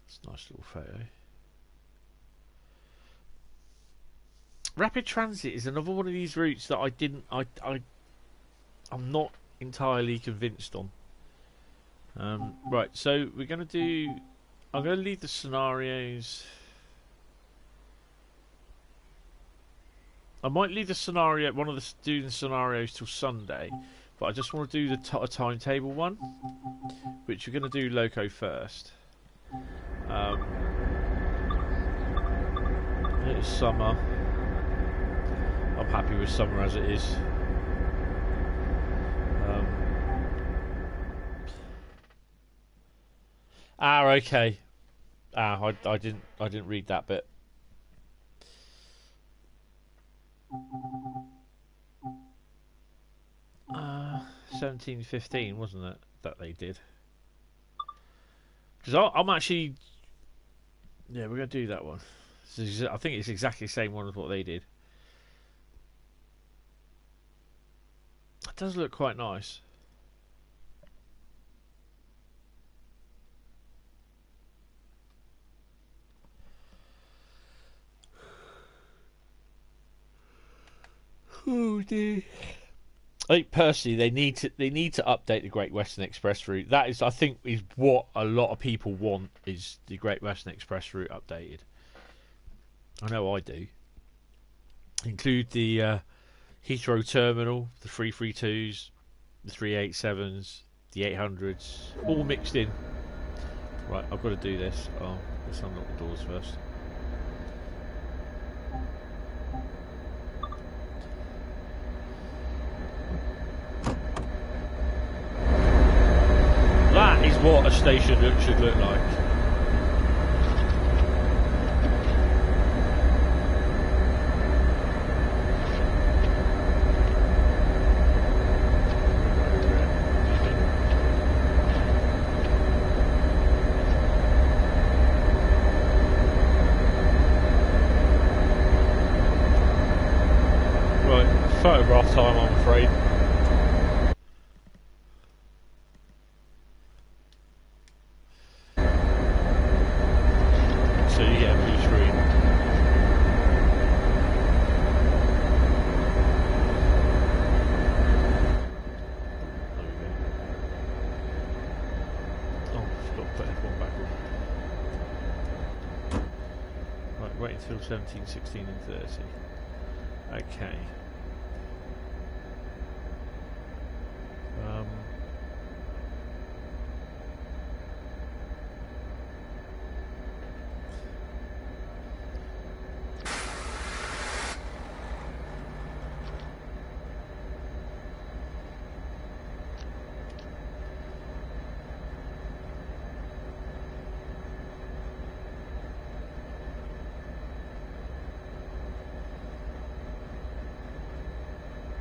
It's a nice little photo. Rapid transit is another one of these routes that I'm not entirely convinced on. Right, so we're going to do... I'm going to leave the scenarios... I might leave the scenario, one of the student scenarios till Sunday, but I just want to do a timetable one, which we're going to do loco first. It's summer. I'm happy with summer as it is. Okay. I didn't read that bit. 1715, wasn't it, that they did? Because I'm actually... Yeah, we're going to do that one. I think it's exactly the same one as what they did. It does look quite nice. Oh dear. I think personally they need to update the Great Western Express route. That is, I think, is what a lot of people want, is the Great Western Express route updated. I know I do. Include the Heathrow terminal, the 332s, the 387s, the 800s, all mixed in. Right, I've got to do this. Oh, let's unlock the doors first. That is what a station should look like. Photograph time, I'm afraid. So you get a blue screen. There we go. Oh, forgot to put F1 back on. Right, wait until 17, 16 and 30. Okay.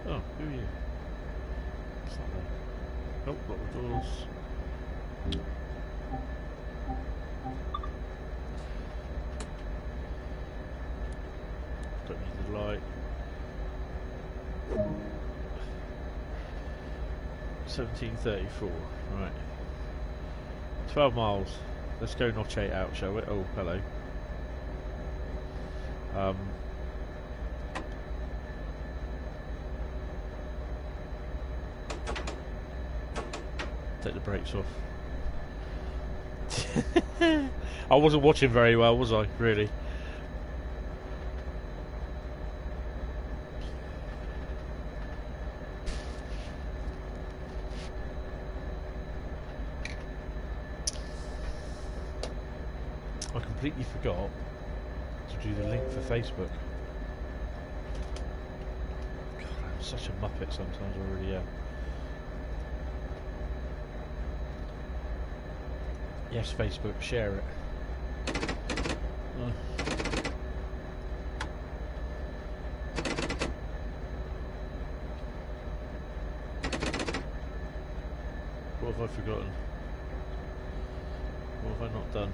Oh, who are you? What's that there? Oh, lock the doors. Don't need the light. 1734, right. 12 miles. Let's go notch 8 out, shall we? Oh, hello. Take the brakes off. I wasn't watching very well, was I? Really? I completely forgot to do the link for Facebook. God, I'm such a muppet sometimes, I really am. Yes, Facebook, share it. What have I forgotten? What have I not done?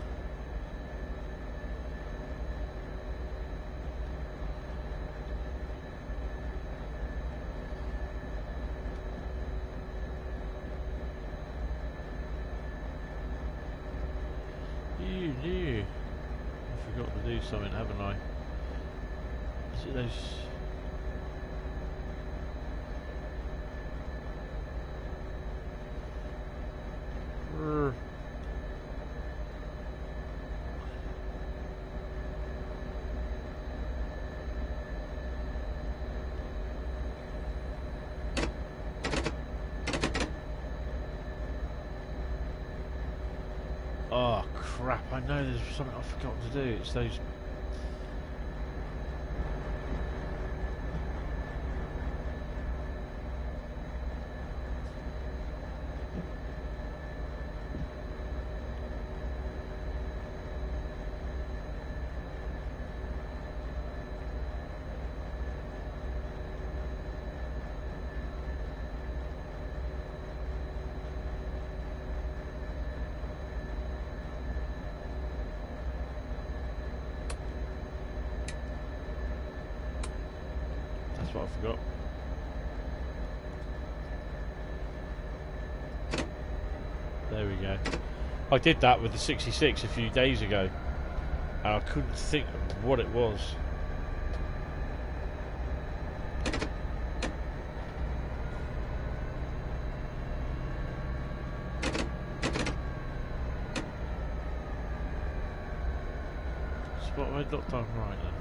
I forgot to do something, haven't I? Is it those? Oh crap, I know there's something I forgot to do. It's those... That's what I forgot. There we go. I did that with the 66 a few days ago, and I couldn't think of what it was. So what have I not done right then?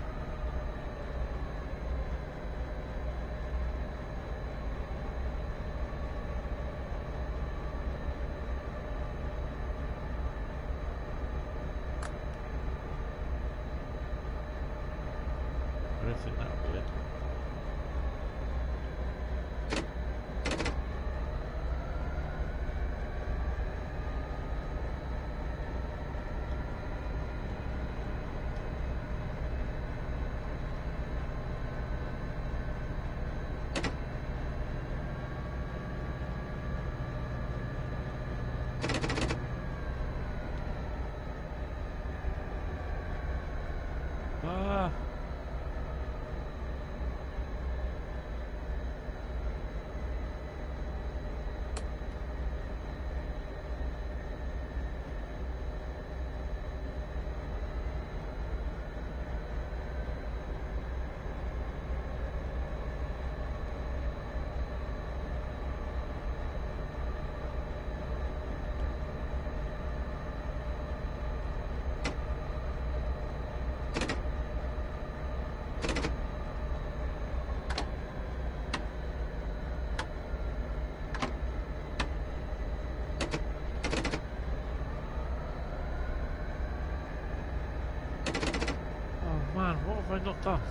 done?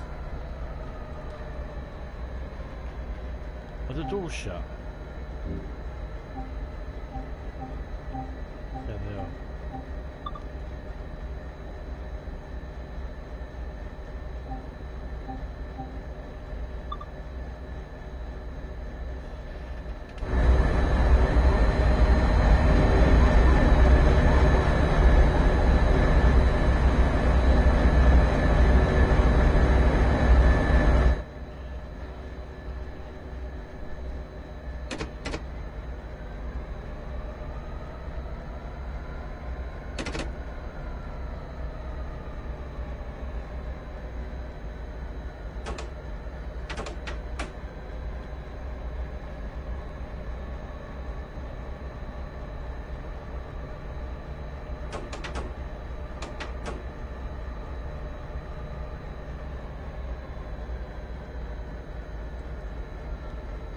Are the doors shut? There they are.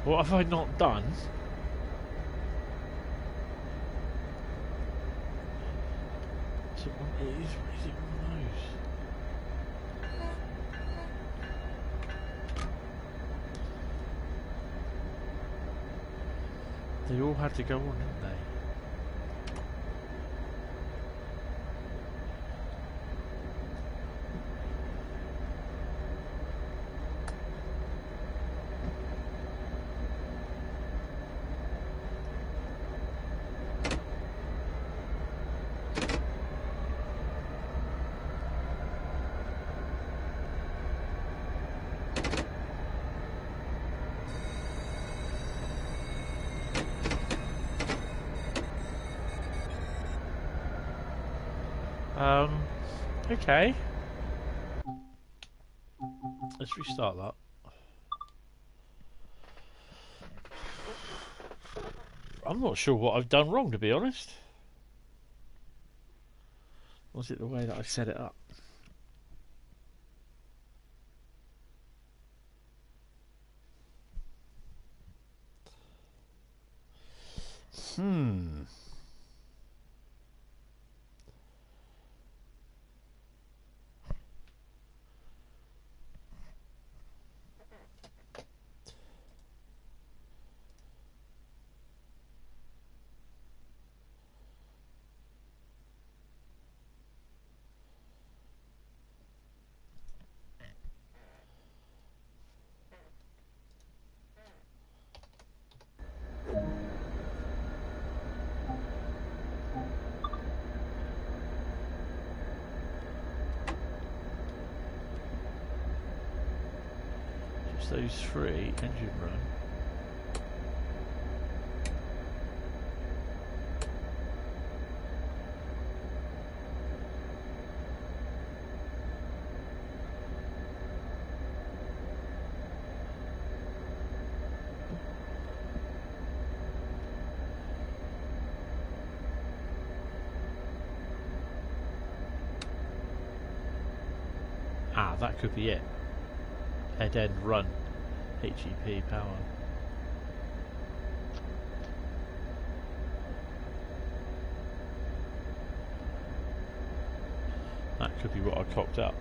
What have I not done? Is it one? It is it one of those? They all had to go on, didn't they? Okay. Let's restart that. I'm not sure what I've done wrong, to be honest. Was it the way that I set it up? Those three, engine run. Ah, that could be it. Head end run. HEP power. That could be what I cocked up.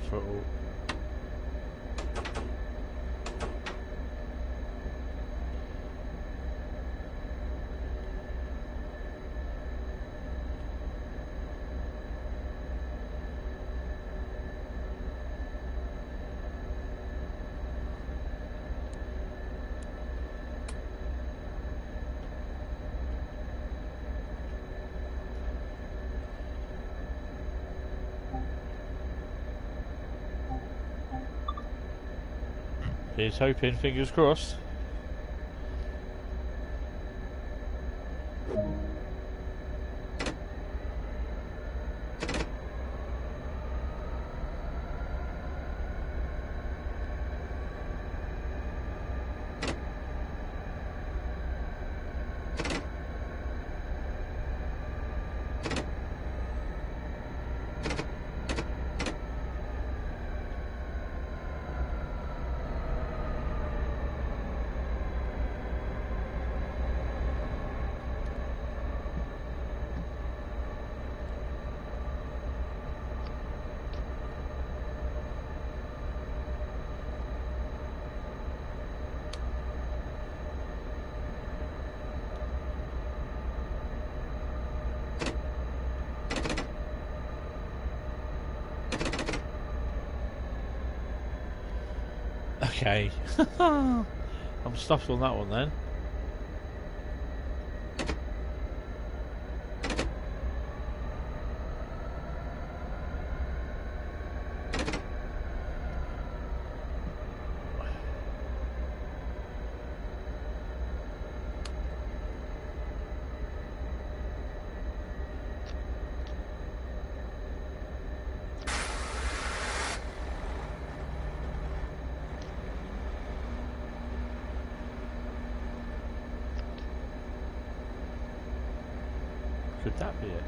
Throttle. Here's hoping, fingers crossed. Okay. I'm stuffed on that one then. Could that be it?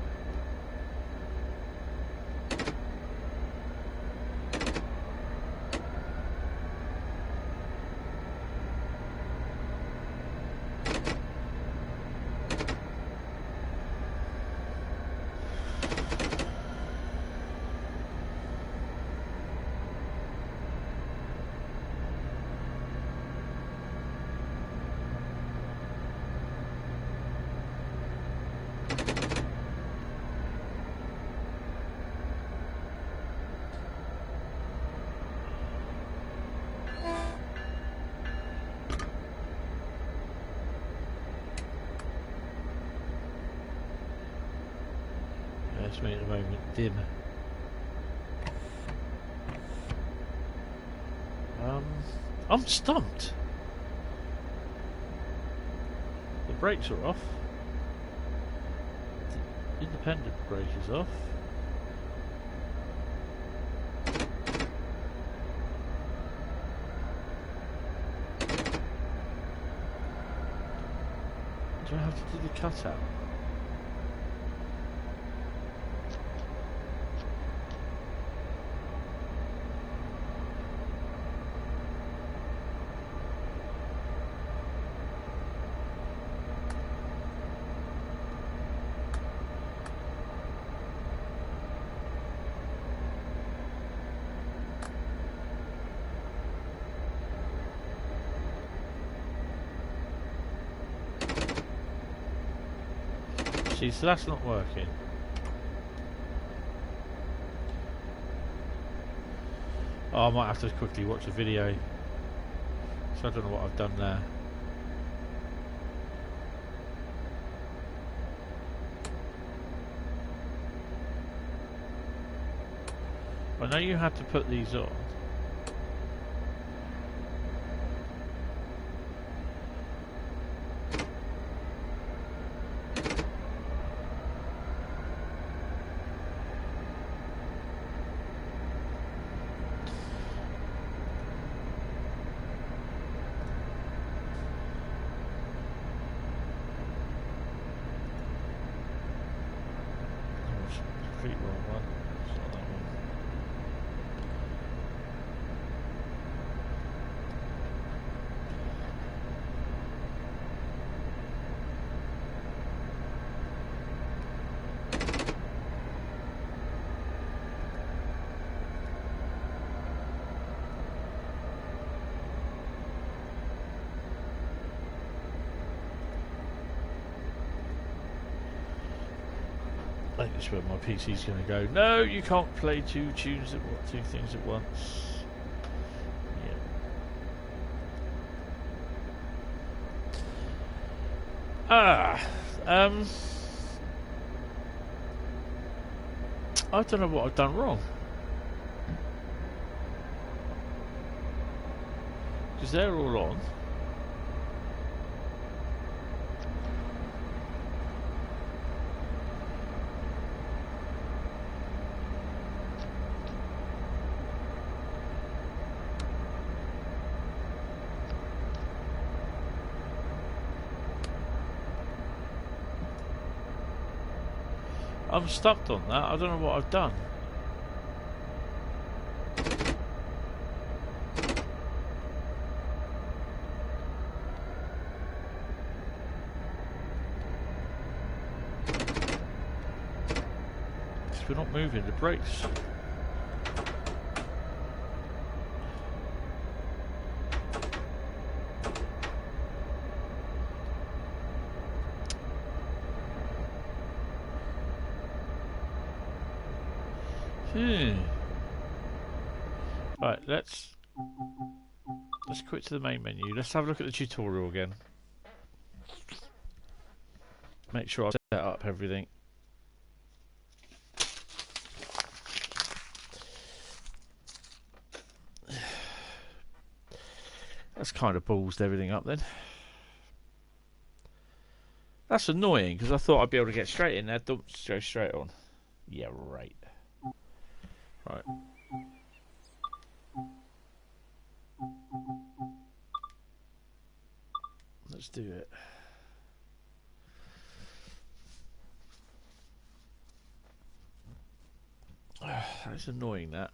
That's me at the moment, dim. I'm stumped. The brakes are off. The independent brake is off. Do I have to do the cutout? See, so that's not working. Oh, I might have to quickly watch a video. So I don't know what I've done there. I know you had to put these on. Complete wrong one. It's not that one. I think that's where my PC's going to go. No, you can't play two things at once. Yeah. I don't know what I've done wrong. Because they're all on. I'm stumped on that. I don't know what I've done. We're not moving the brakes. Right, let's Let's quit to the main menu. Let's have a look at the tutorial again. Make sure I've set up everything. That's kind of ballsed everything up then. That's annoying because I thought I'd be able to get straight in there. Don't go straight on. Yeah, right. Right. Let's do it. That's annoying, that.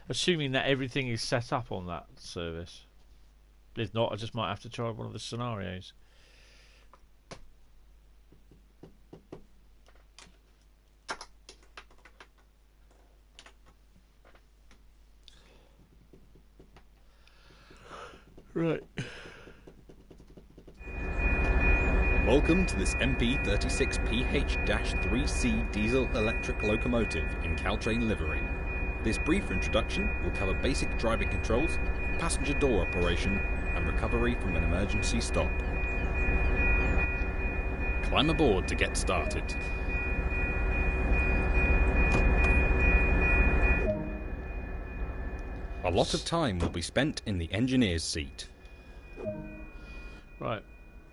Assuming that everything is set up on that service. If not, I just might have to try one of the scenarios. Right. Welcome to this MP36PH-3C diesel-electric locomotive in Caltrain livery. This brief introduction will cover basic driving controls, passenger door operation, and recovery from an emergency stop. Climb aboard to get started. A lot of time will be spent in the engineer's seat. Right.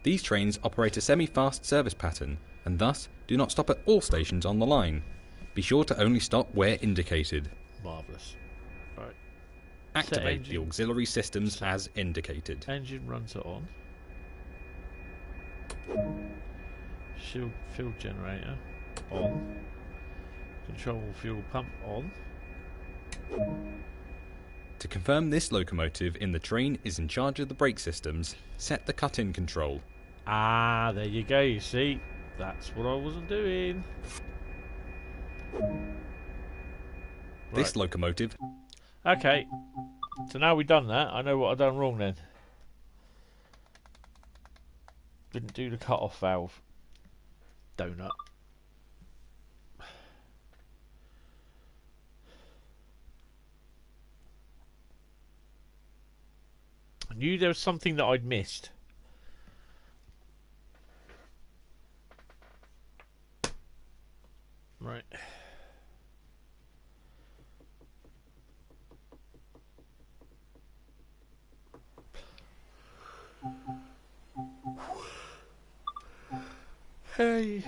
These trains operate a semi-fast service pattern and thus do not stop at all stations on the line. Be sure to only stop where indicated. Marvellous. Right. Activate the auxiliary systems as indicated. Engine runs it on. Fuel generator on. Control fuel pump on. To confirm this locomotive in the train is in charge of the brake systems, set the cut-in control. Ah, there you go, you see. That's what I wasn't doing. This locomotive... Okay. So now we've done that, I know what I've done wrong then. Didn't do the cut-off valve. Donut. I knew there was something that I'd missed. Right. Hey.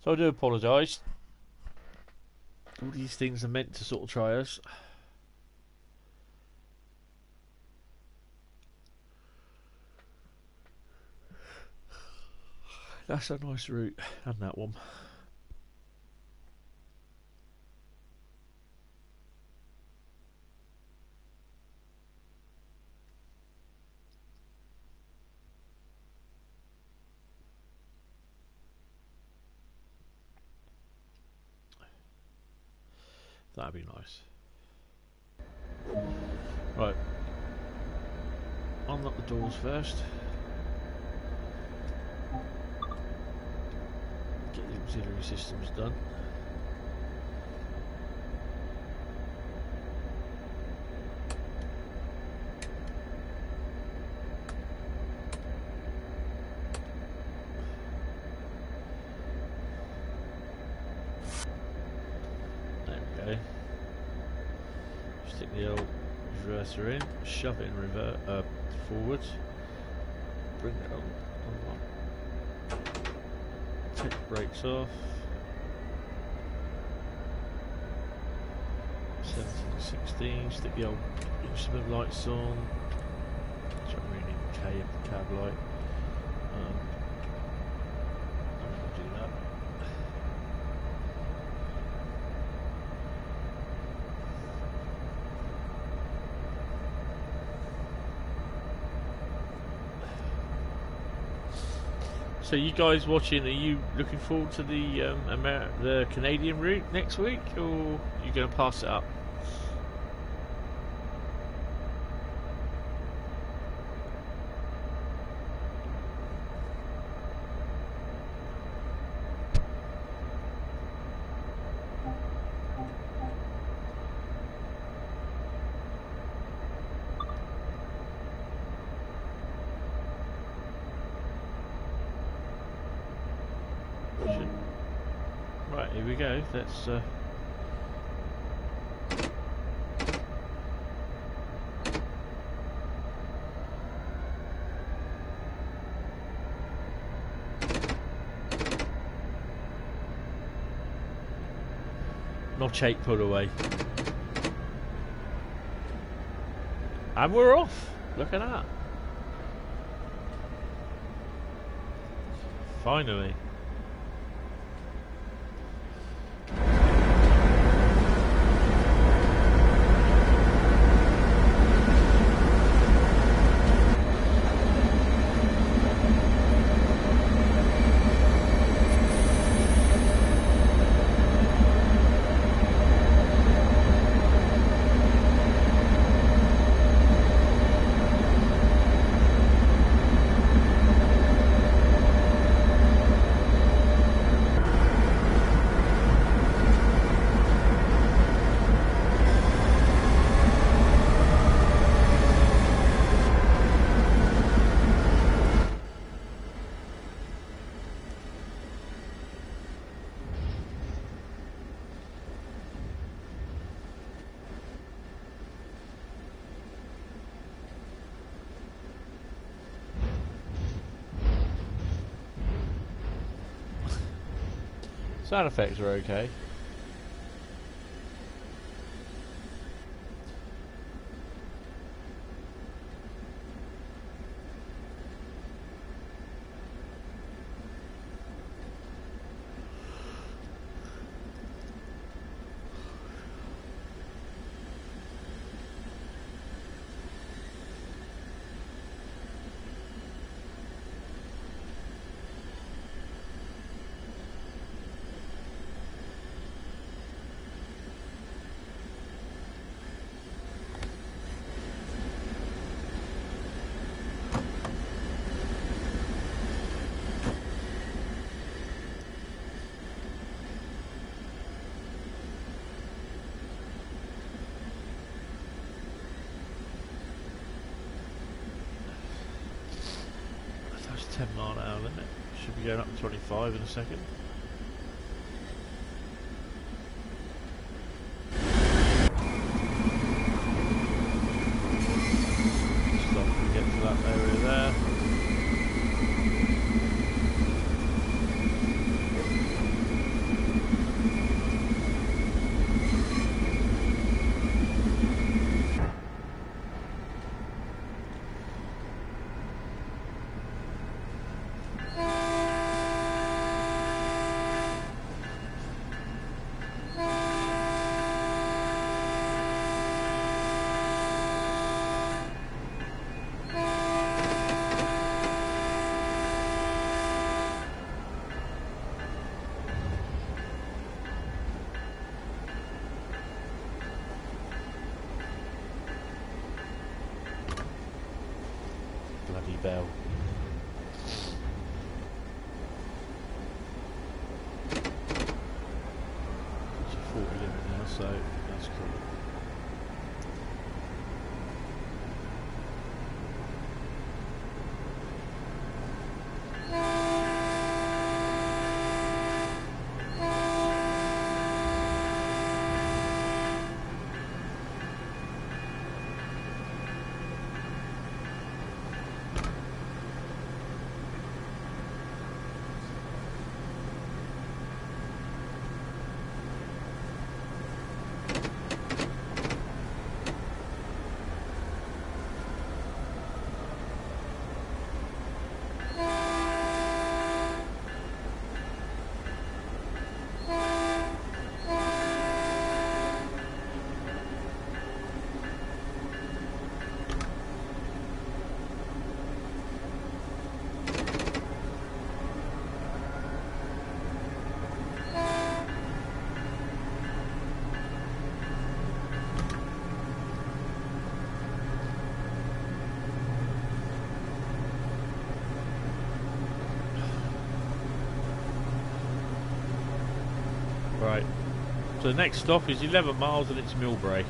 So I do apologise. All these things are meant to sort of try us. That's a nice route, and that one. That'd be nice. Right. Unlock the doors first. Get the auxiliary systems done. Stick the old reverser in, shove it in forward, bring it on, take the brakes off, 17, 16, stick the old instrument lights on, which I really need the K of the cab light. I'm going to do that. So you guys watching? Are you looking forward to the the Canadian route next week, or are you going to pass it up? Right, here we go. Let's notch 8 put away. And we're off. Look at that. Finally. Sound effects are okay. That's 10 mile/hour limit. Should be going up to 25 in a second. Stop and get to that area there. Bloody bell. It's a 40 limit now, so that's cool. So the next stop is 11 miles and it's Millbrae.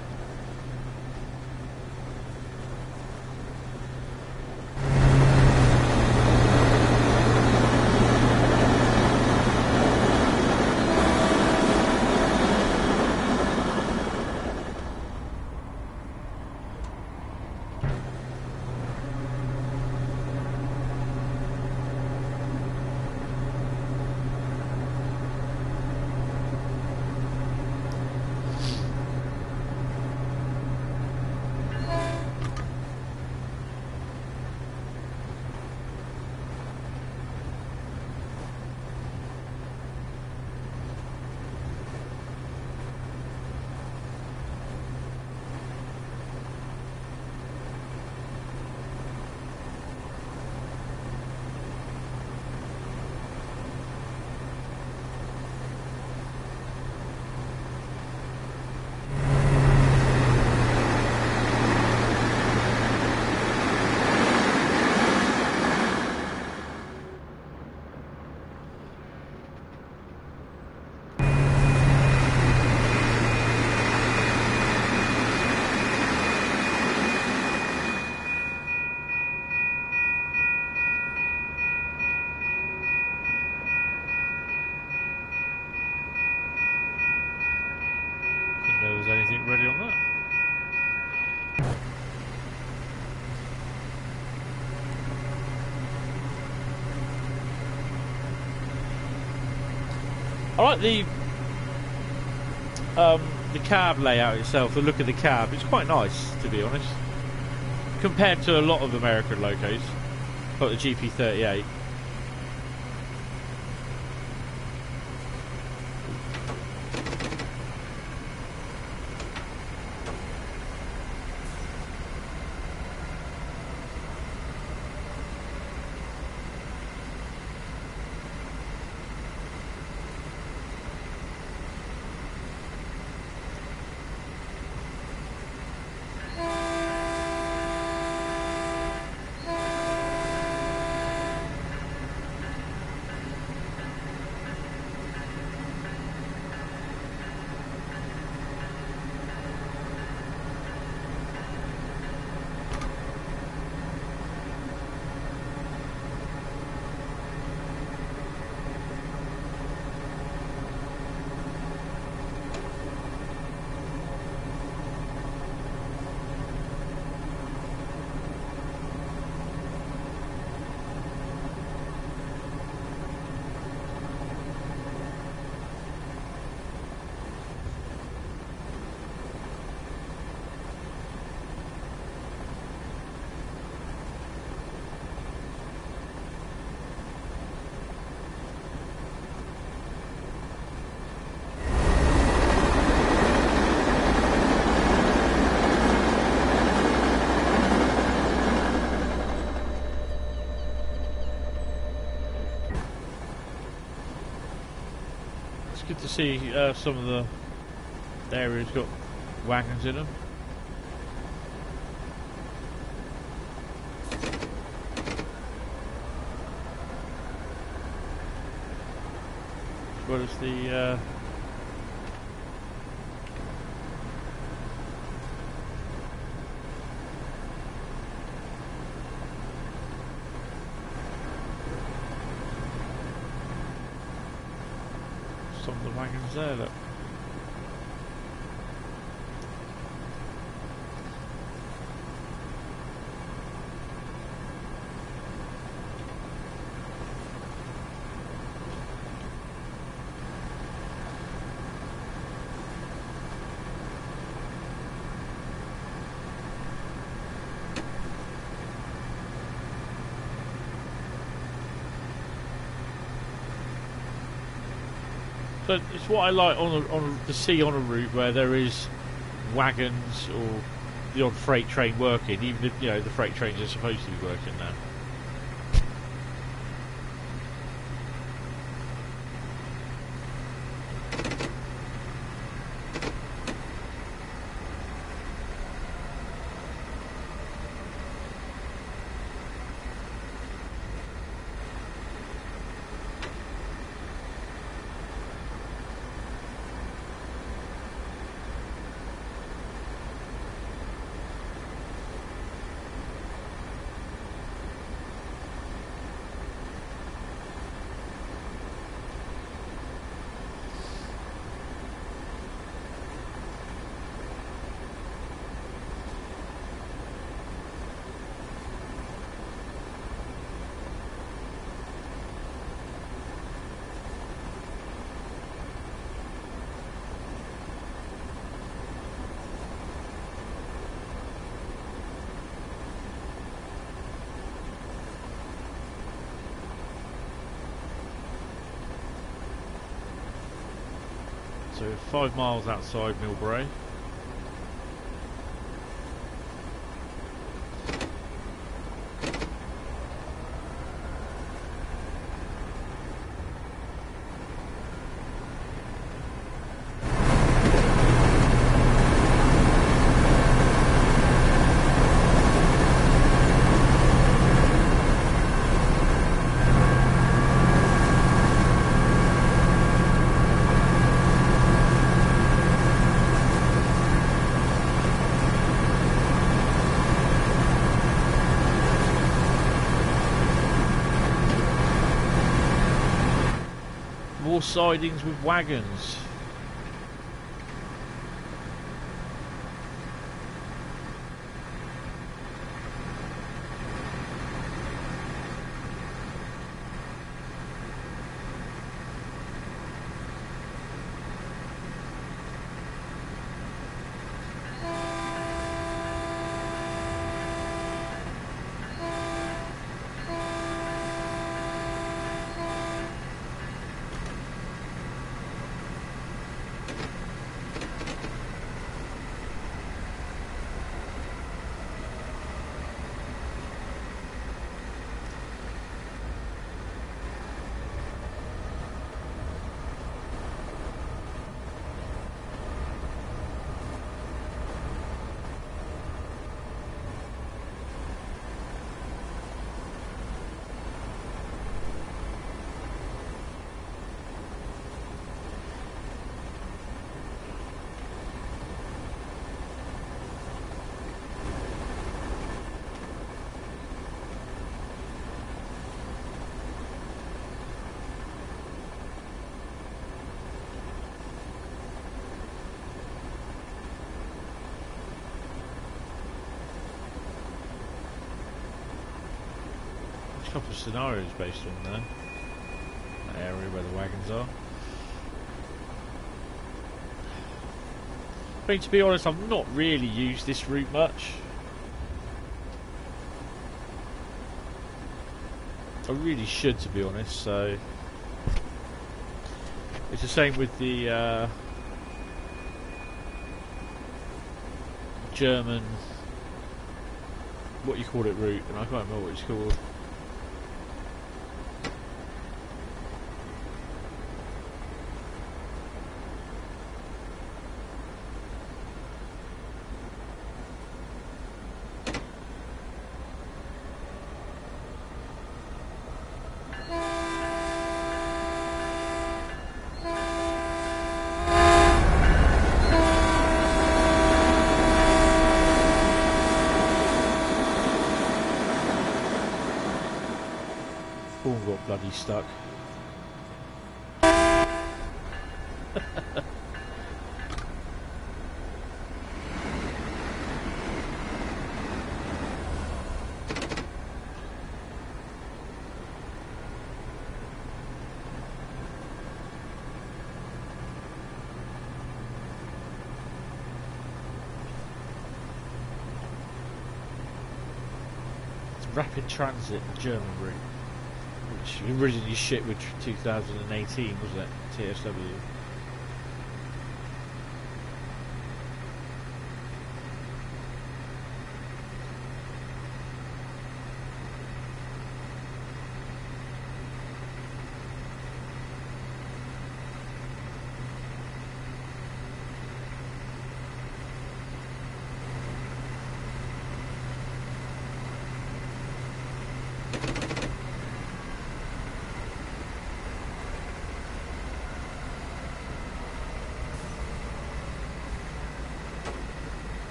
There was anything ready on that. I like the cab layout itself, the look of the cab. It's quite nice, to be honest, compared to a lot of American locos, like the GP38. Good to see some of the areas got wagons in them. As well as the some of the wagons there, look. But it's what I like to see on a route where there is wagons or the odd freight train working, even if the freight trains are supposed to be working now. 5 miles outside Millbrae. More sidings with wagons. A couple of scenarios based on there. That area where the wagons are. I mean, to be honest, I've not really used this route much. I really should, to be honest, so... It's the same with the German... what you call it route, and I can't remember what it's called. Got bloody stuck. It's rapid transit German route. Which originally shipped with 2018, wasn't it? TSW.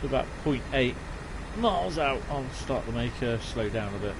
About 0.8 miles out, I'll start to make her slow down a bit.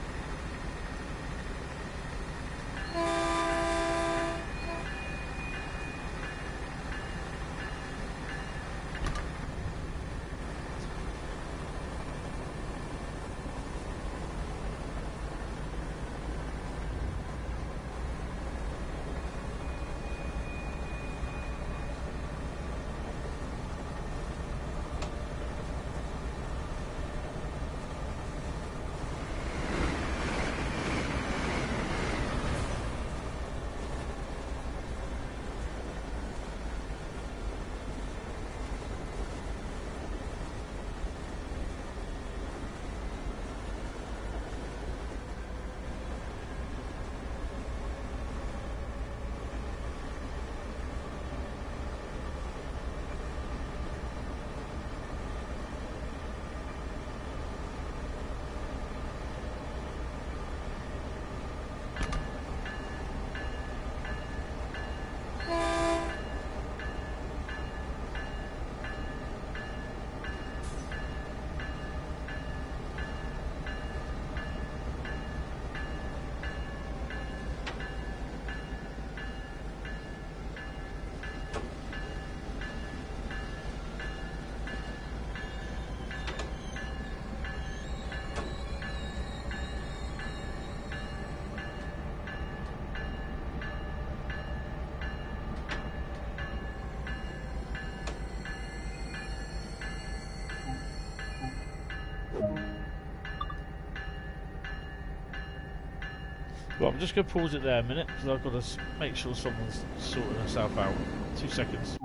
Well, I'm just going to pause it there a minute because I've got to make sure someone's sorting herself out. 2 seconds.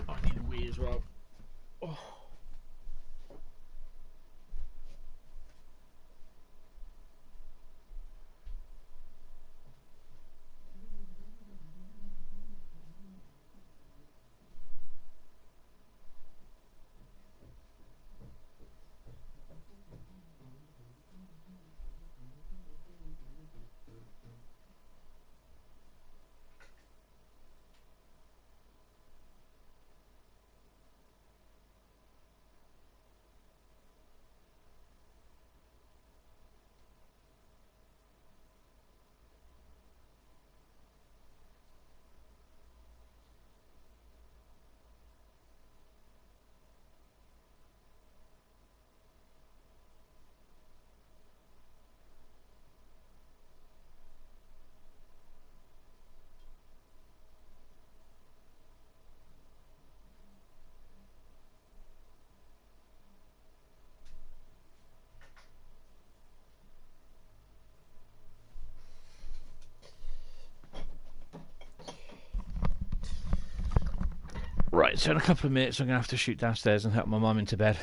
I need a wee as well. Oh. Right, so in a couple of minutes I'm going to have to shoot downstairs and help my mum into bed.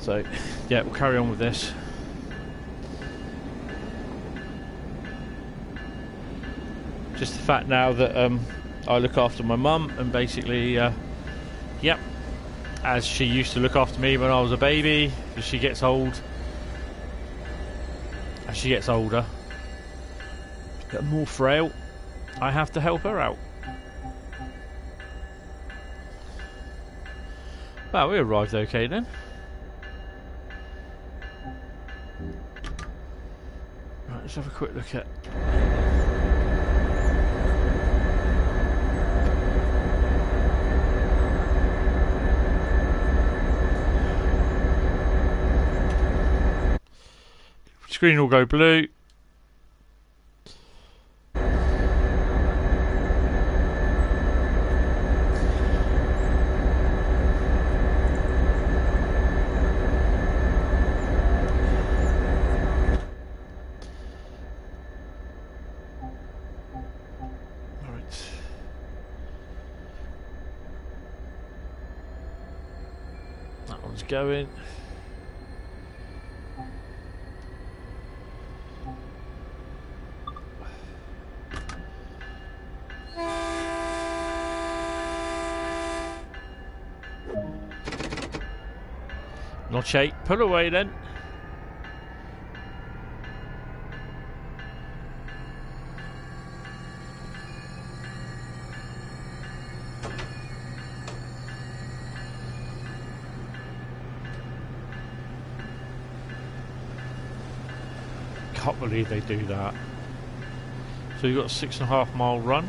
So, yeah, we'll carry on with this. Just the fact now that I look after my mum and basically, yep, as she used to look after me when I was a baby, as she gets old, as she gets older, get more frail, I have to help her out. Well, we arrived okay then. Right, let's have a quick look at... Screen will go blue. That one's going. Notch 8, pull away then. Can't believe they do that. So you've got a 6.5 mile run.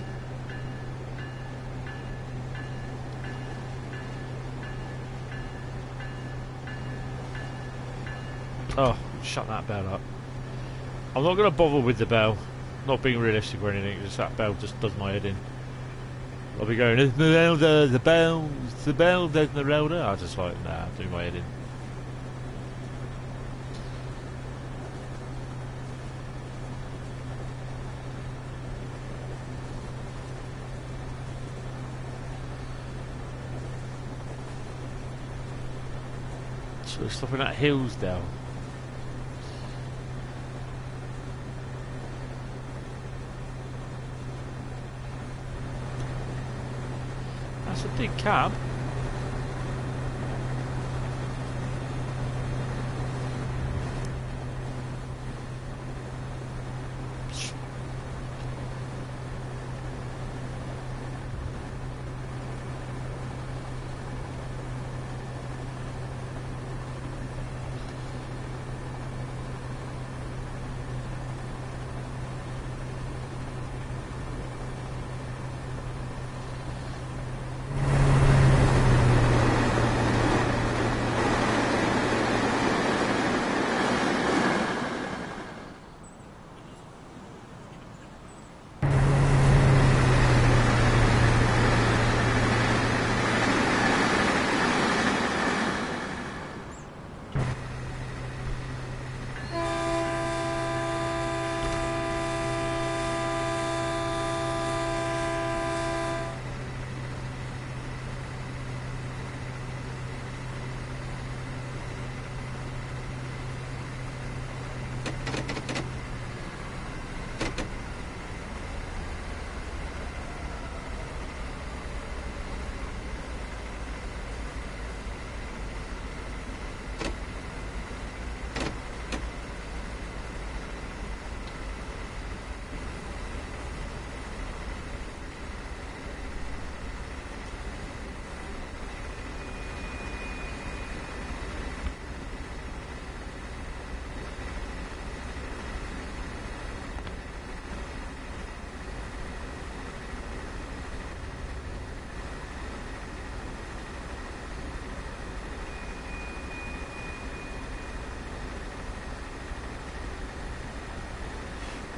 Oh, shut that bell up. I'm not going to bother with the bell. Not being realistic or anything, just that bell just does my head in. I'll be going, Esmeralda, the bell, Esmeralda. I just like, nah, do my head in. So we're stopping at Hillsdale. That's a big cab.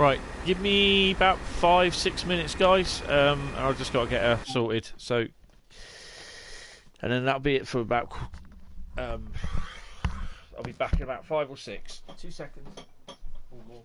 Right, give me about 5-6 minutes, guys. I've just got to get her sorted. So, and then that'll be it for about. I'll be back in about 5 or 6. 2 seconds. Or more.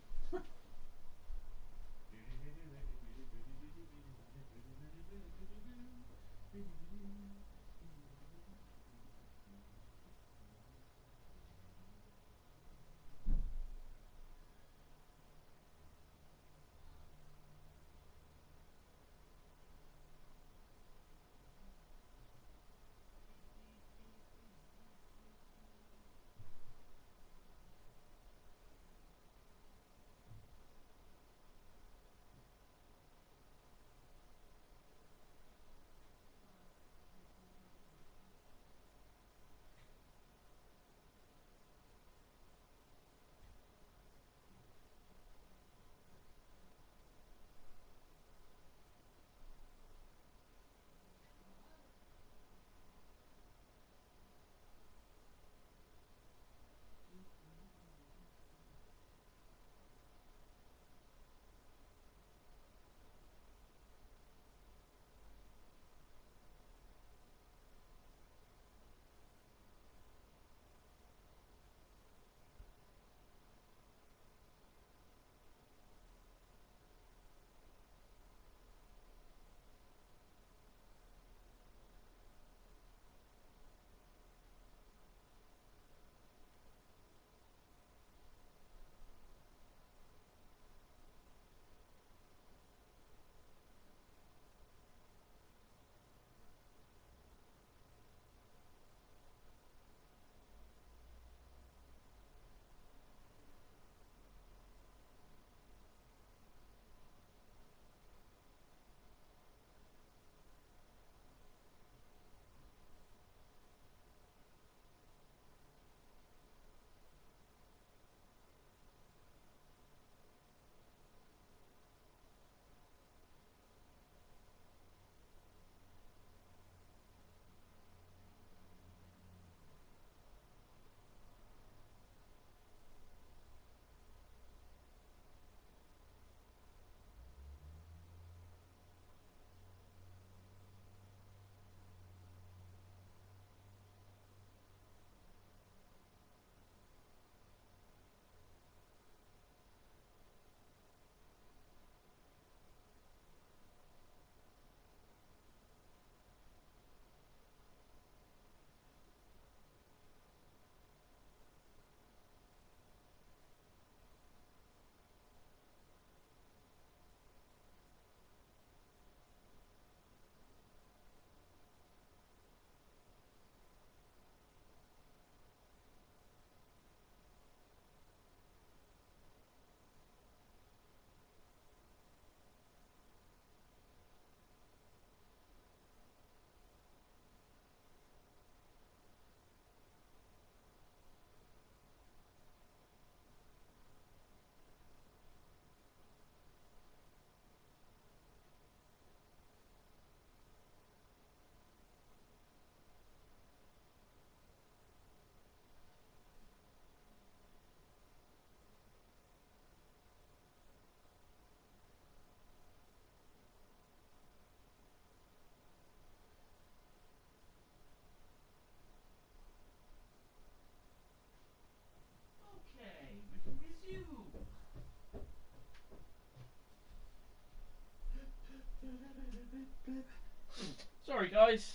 Sorry, guys.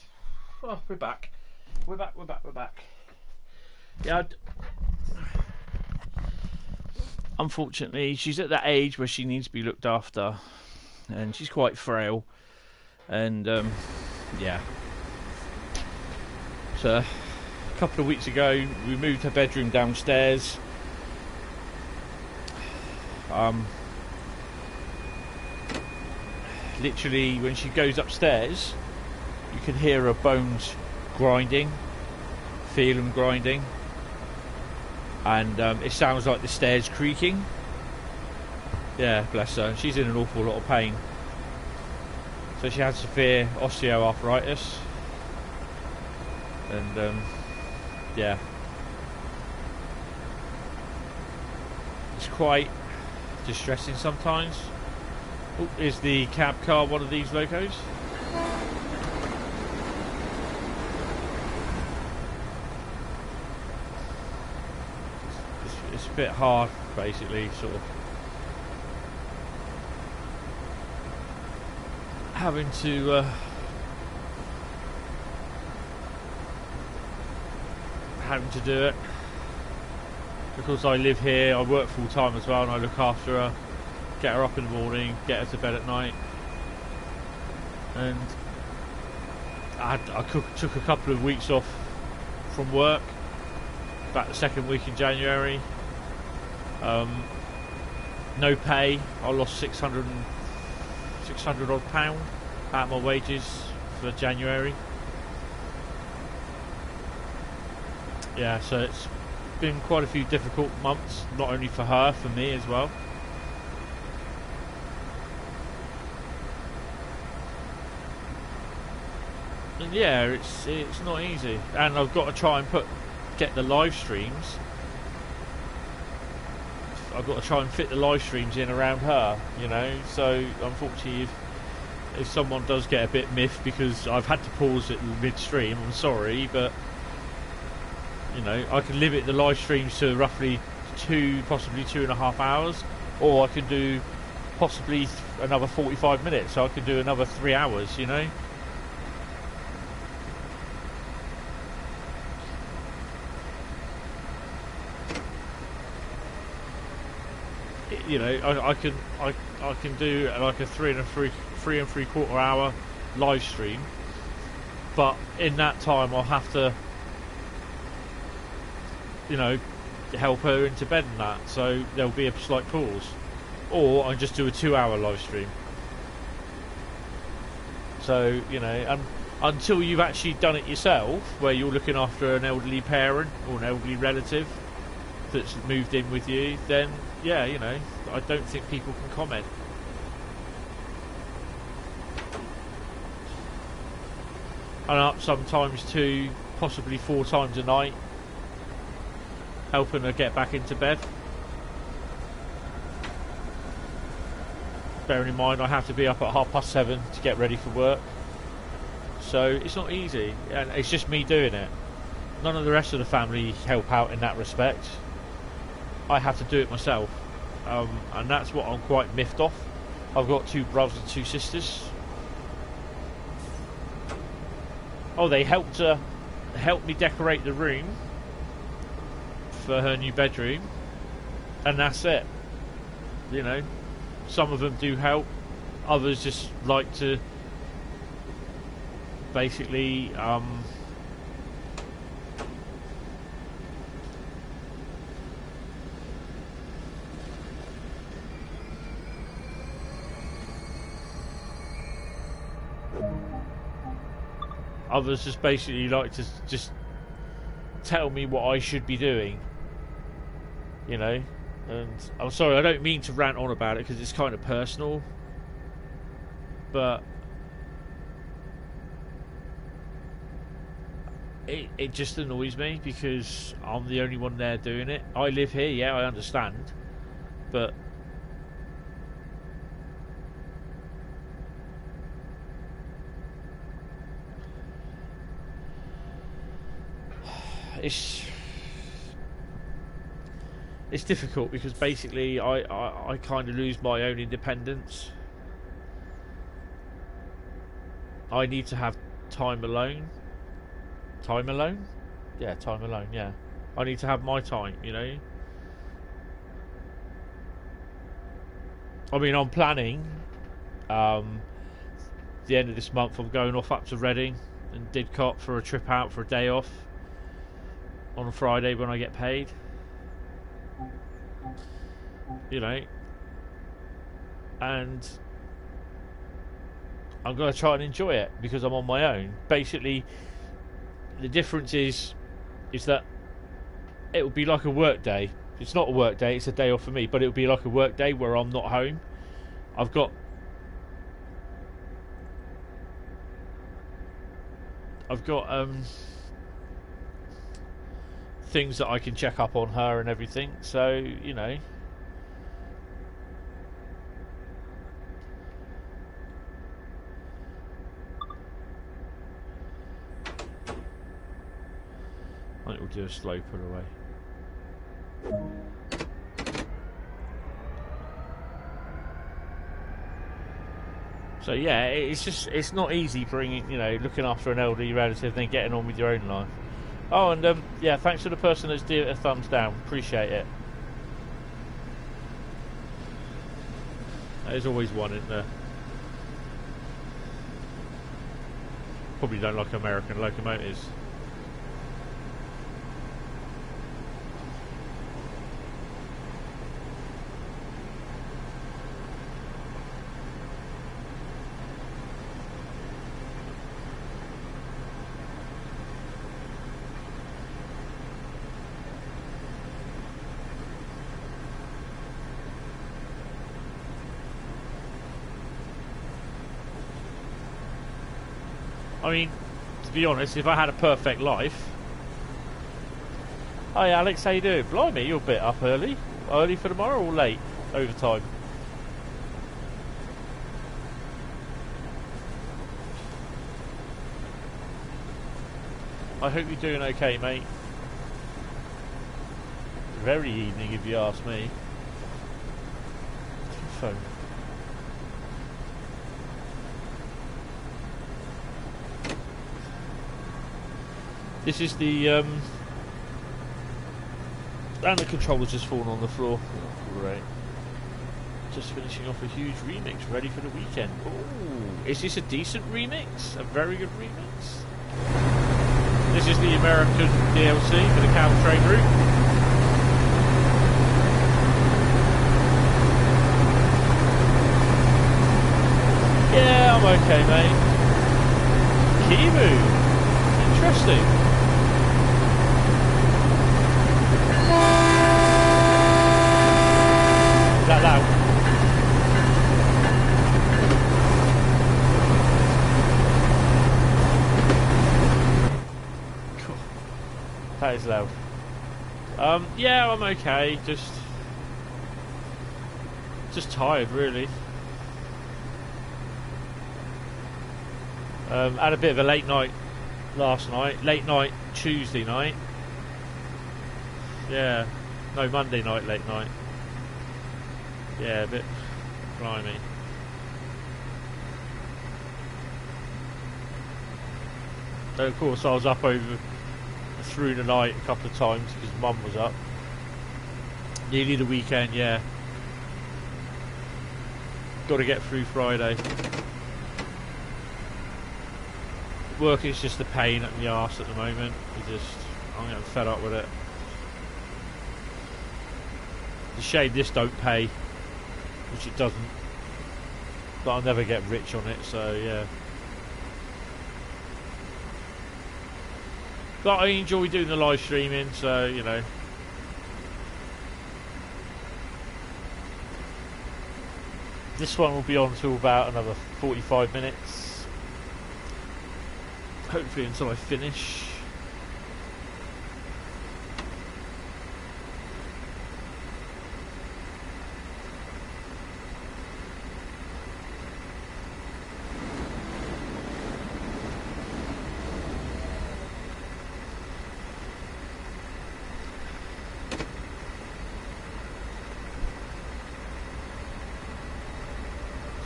Oh, we're back. We're back. Yeah. Unfortunately, she's at that age where she needs to be looked after, and she's quite frail. And yeah. So, a couple of weeks ago, we moved her bedroom downstairs. Literally, when she goes upstairs, you can hear her bones grinding, feel them grinding, and it sounds like the stairs creaking. Yeah, bless her. She's in an awful lot of pain. So she has severe osteoarthritis, and yeah, it's quite distressing sometimes. Oh, is the cab car one of these locos? It's a bit hard, basically, sort of having to do it because I live here. I work full time as well, and I look after her, get her up in the morning, get her to bed at night, and I took a couple of weeks off from work, about the second week in January. No pay. I lost 600 odd pound out of my wages for January. Yeah, so it's been quite a few difficult months, not only for her, for me as well. And yeah, it's not easy, and I've got to try and get the live streams. I've got to try and fit the live streams in around her, you know. So unfortunately, if someone does get a bit miffed because I've had to pause it midstream, I'm sorry, but you know, I can limit the live streams to roughly 2, possibly 2.5 hours, or I can do possibly another 45 minutes, so I can do another 3 hours, you know. You know, I can do like a 3.75 hour live stream, but in that time I'll have to, you know, help her into bed and that, so there'll be a slight pause, or I just do a 2-hour live stream. So you know, and until you've actually done it yourself, where you're looking after an elderly parent or an elderly relative that's moved in with you, then yeah, you know, I don't think people can comment. I'm up sometimes 2, possibly 4 times a night, helping her get back into bed. Bearing in mind I have to be up at 7:30 to get ready for work, so it's not easy, and it's just me doing it. None of the rest of the family help out in that respect. I have to do it myself, and that's what I'm quite miffed off. I've got 2 brothers and 2 sisters. Oh, they helped me decorate the room for her new bedroom, and that's it. You know, some of them do help, others just like to basically others just basically like to just tell me what I should be doing, you know. And I'm sorry, I don't mean to rant on about it because it's kind of personal, but it just annoys me because I'm the only one there doing it. I live here, yeah, I understand, but it's difficult because basically I kind of lose my own independence. I need to have time alone. Time alone? Yeah, time alone, yeah. I need to have my time, you know. I mean, I'm planning the end of this month I'm going off up to Reading and Didcot for a trip out for a day off on a Friday when I get paid. You know, and I'm going to try and enjoy it because I'm on my own. Basically, the difference is that it will be like a work day. It's not a work day, it's a day off for me, but it will be like a work day where I'm not home. I've got things that I can check up on her and everything, so you know, do a slow pull away. So yeah, it's not easy bringing, looking after an elderly relative, then getting on with your own life. Oh, and yeah, thanks to the person that's giving it a thumbs down. Appreciate it. There's always one in there. Probably don't like American locomotives. I mean, to be honest, if I had a perfect life... Hi Alex, how you doing? Blimey, you're a bit up early. Early for tomorrow or late? Overtime? I hope you're doing okay, mate. Very evening, if you ask me. Phone. This is the and the controller's just fallen on the floor. Great. Just finishing off a huge remix, ready for the weekend. Ooh, is this a decent remix? A very good remix? This is the American DLC for the Caltrain route. Yeah, I'm okay, mate. Kimu. Interesting. Is that loud? That is loud. Yeah, I'm okay. Just tired, really. Had a bit of a late night last night. Late night Tuesday night. Yeah. No, Monday night, late night. Yeah, a bit grimy. And of course, I was up through the night a couple of times because Mum was up. Nearly the weekend, yeah. Got to get through Friday. Work is just a pain in the arse at the moment. I'm getting fed up with it. It's a shame this don't pay, which it doesn't. But I'll never get rich on it, so yeah. But I enjoy doing the live streaming, so you know. This one will be on till about another 45 minutes. Hopefully until I finish.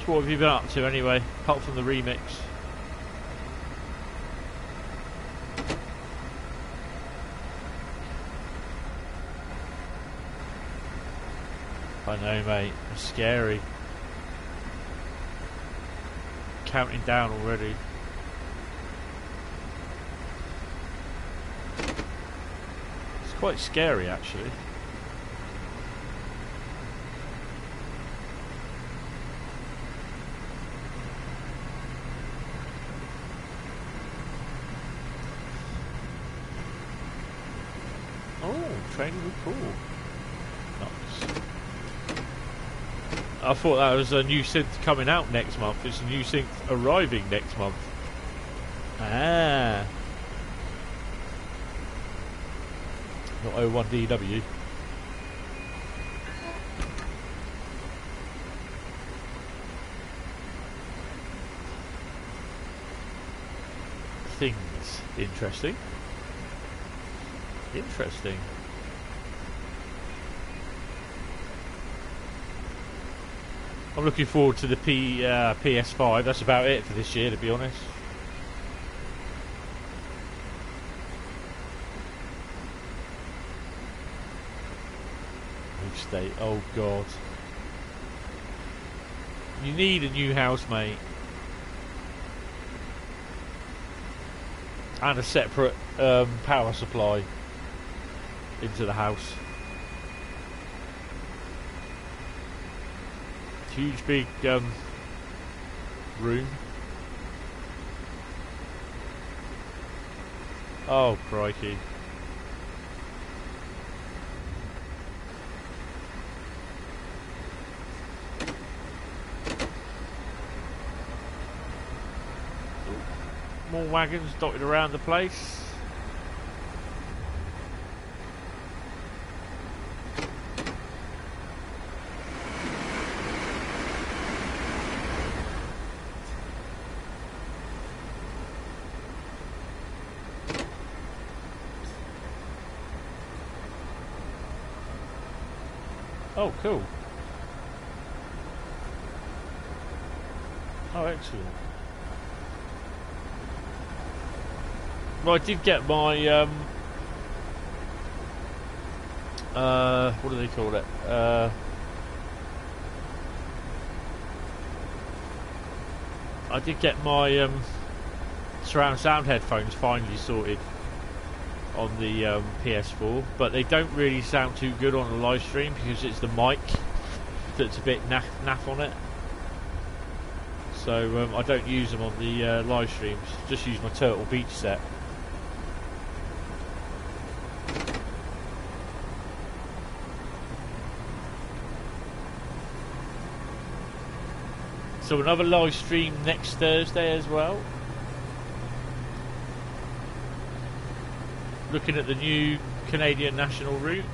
What have you been up to anyway, apart from the remix? I know, mate. It's scary. Counting down already. It's quite scary, actually. Training was cool. Nice. I thought that was a new synth coming out next month. It's a new synth arriving next month. Ah. Not 01DW. Things interesting. Interesting. I'm looking forward to the PS5. That's about it for this year, to be honest. New state. Oh god. You need a new house, mate. And a separate power supply into the house. Huge big room. Oh crikey. More wagons dotted around the place. Oh, cool. Oh, excellent. Well, I did get my, what do they call it? I did get my, surround sound headphones finally sorted on the PS4, but they don't really sound too good on the live stream because it's the mic that's a bit naff on it. So I don't use them on the live streams, just use my Turtle Beach set. So another live stream next Thursday as well. Looking at the new Canadian National route.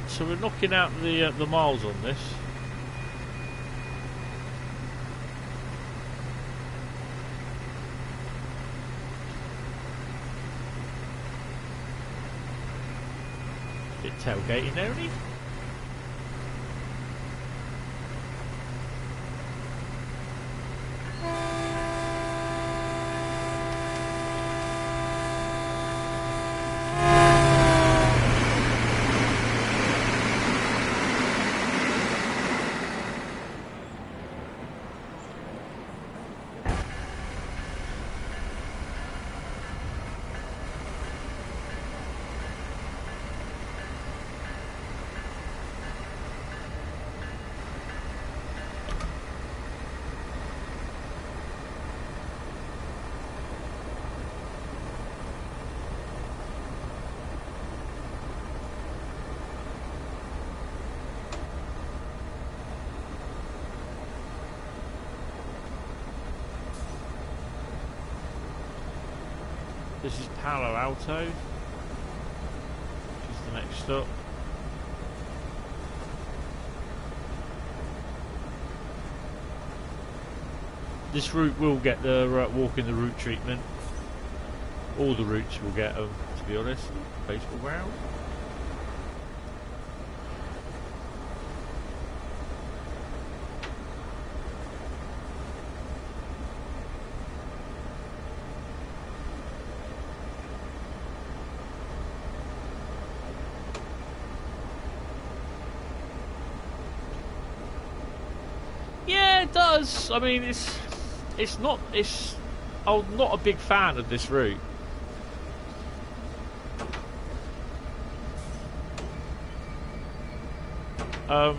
So we're knocking out the miles on this. Bit tailgating there, only. This is Palo Alto, which is the next stop. This route will get the walking the route treatment. All the routes will get them, to be honest. Baseball ground. Yeah, it does. I mean, I'm not a big fan of this route. On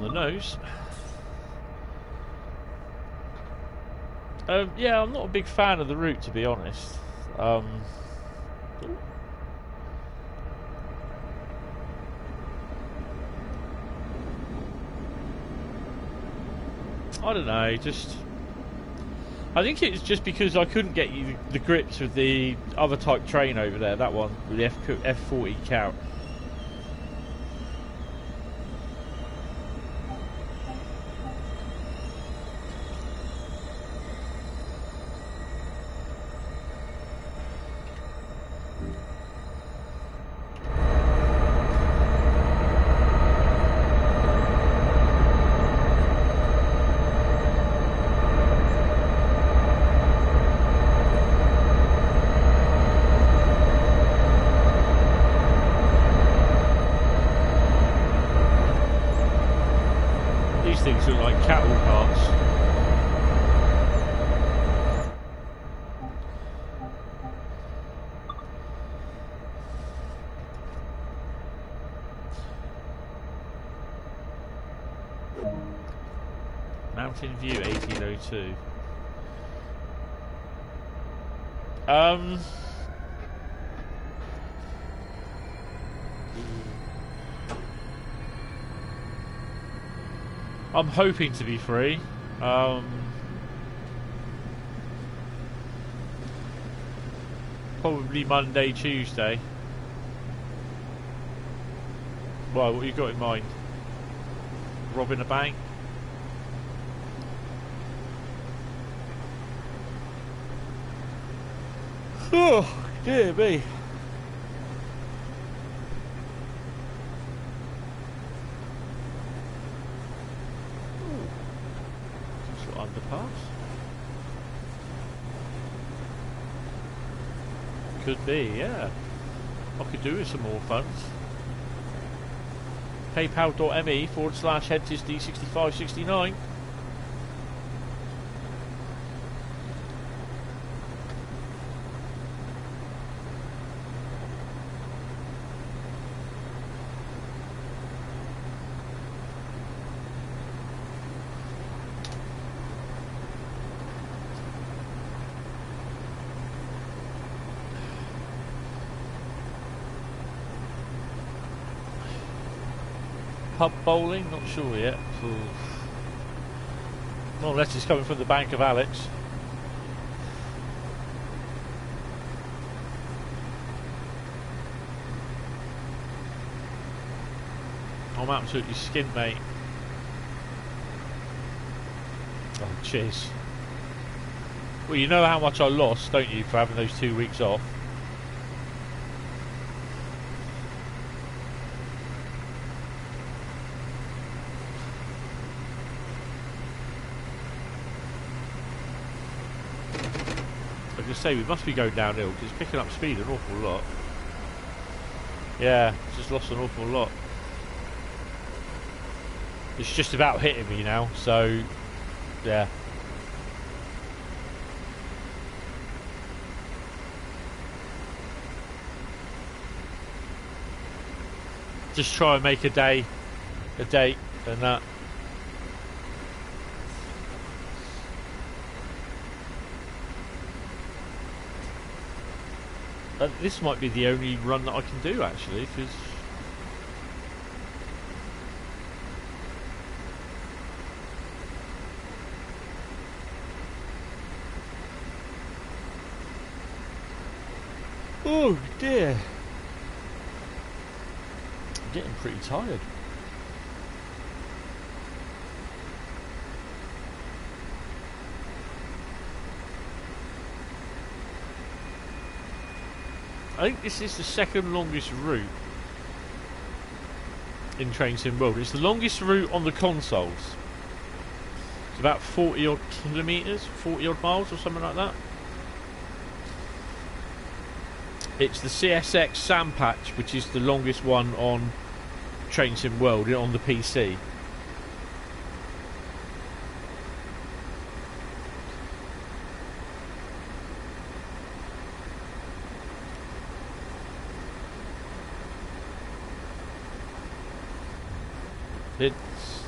the nose. Yeah, I'm not a big fan of the route, to be honest. I don't know, just... I think it's just because I couldn't get you the grips with the other type train over there, that one, with the F40 Cal. Things look like cattle carts. Mountain View 1802. I'm hoping to be free. Probably Monday, Tuesday. Well, what you got in mind? Robbing a bank? Oh, dear me. Underpass? Could be, yeah. I could do with some more funds. PayPal.me/headsys D6569. Pub bowling? Not sure yet. Not unless it's coming from the bank of Alex. I'm absolutely skint, mate. Oh, cheers. Well, you know how much I lost, don't you, for having those 2 weeks off? Say we must be going downhill because it's picking up speed an awful lot. Yeah, just lost an awful lot. It's just about hitting me now, so yeah. Just try and make a date and that. This might be the only run that I can do, actually, because oh dear, I'm getting pretty tired. I think this is the second longest route in Train Sim World. It's the longest route on the consoles. It's about 40 odd kilometres, 40 odd miles or something like that. It's the CSX Sand Patch, which is the longest one on Train Sim World on the PC.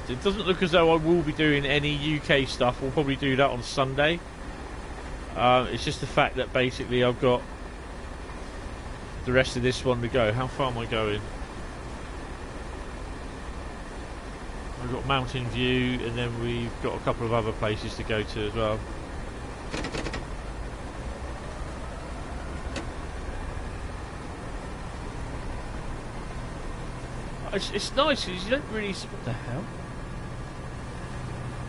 It doesn't look as though I will be doing any UK stuff. We'll probably do that on Sunday. It's just the fact that basically I've got the rest of this one to go. How far am I going? We've got Mountain View, and then we've got a couple of other places to go to as well. It's nice because you don't really see, what the hell?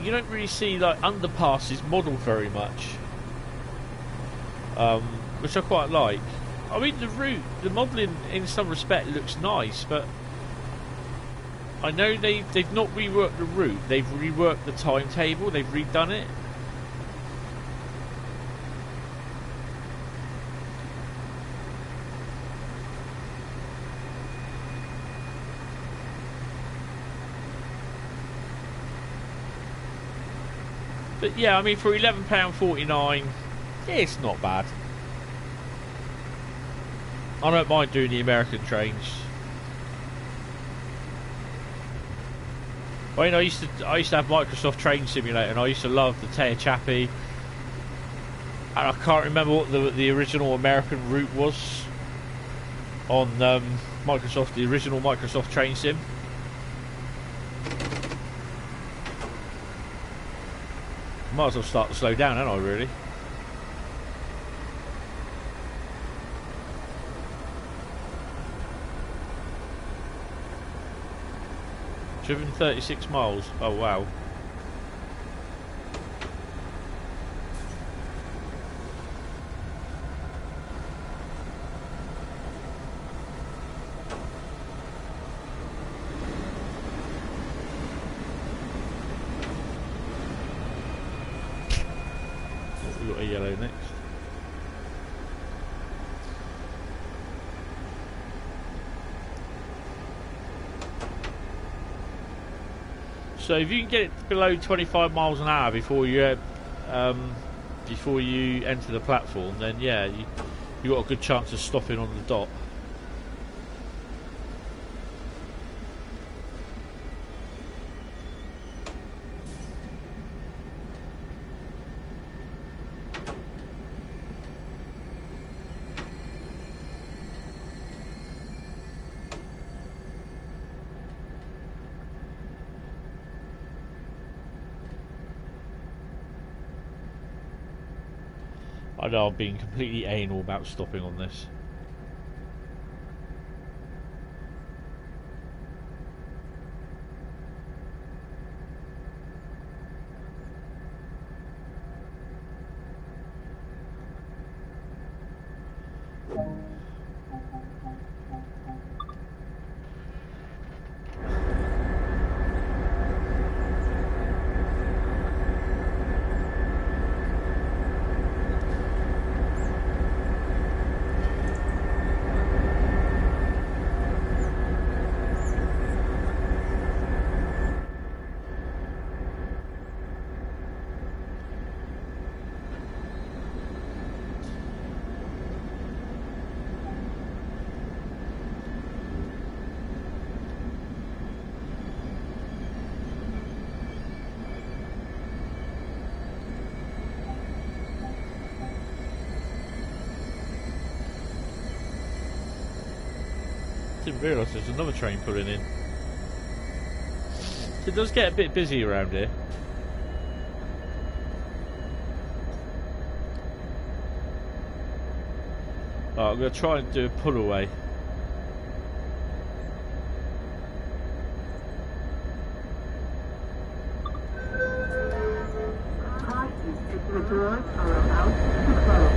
You don't really see like underpasses modelled very much, which I quite like. I mean, the modelling in some respect looks nice, but I know they've not reworked the route. They've reworked the timetable. They've redone it. But yeah, I mean, for £11.49, yeah, it's not bad. I don't mind doing the American trains. I mean, I used to have Microsoft Train Simulator, and I used to love the Taya Chappie. And I can't remember what the original American route was on Microsoft, the original Microsoft Train Sim. Might as well start to slow down, haven't I, really? Driven 36 miles. Oh, wow. We've got a yellow next. So if you can get it below 25 miles an hour before you enter the platform, then yeah, you got a good chance of stopping on the dot. I know I'm being completely anal about stopping on this. Didn't realise there's another train pulling in. It does get a bit busy around here. Oh, I'm going to try and do a pull away. The doors are about to close.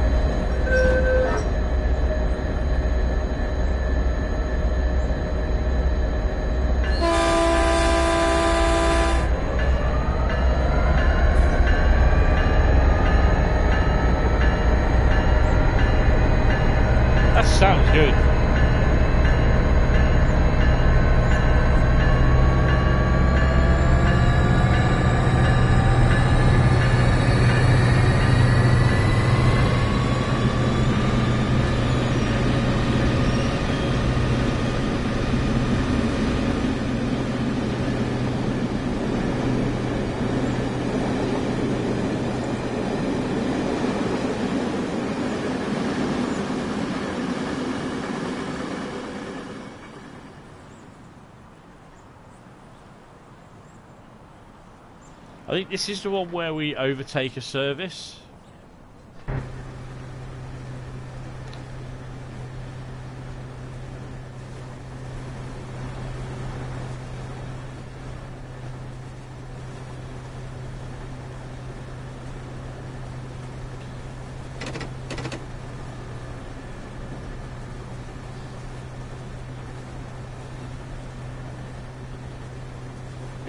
That sounds good. I think this is the one where we overtake a service.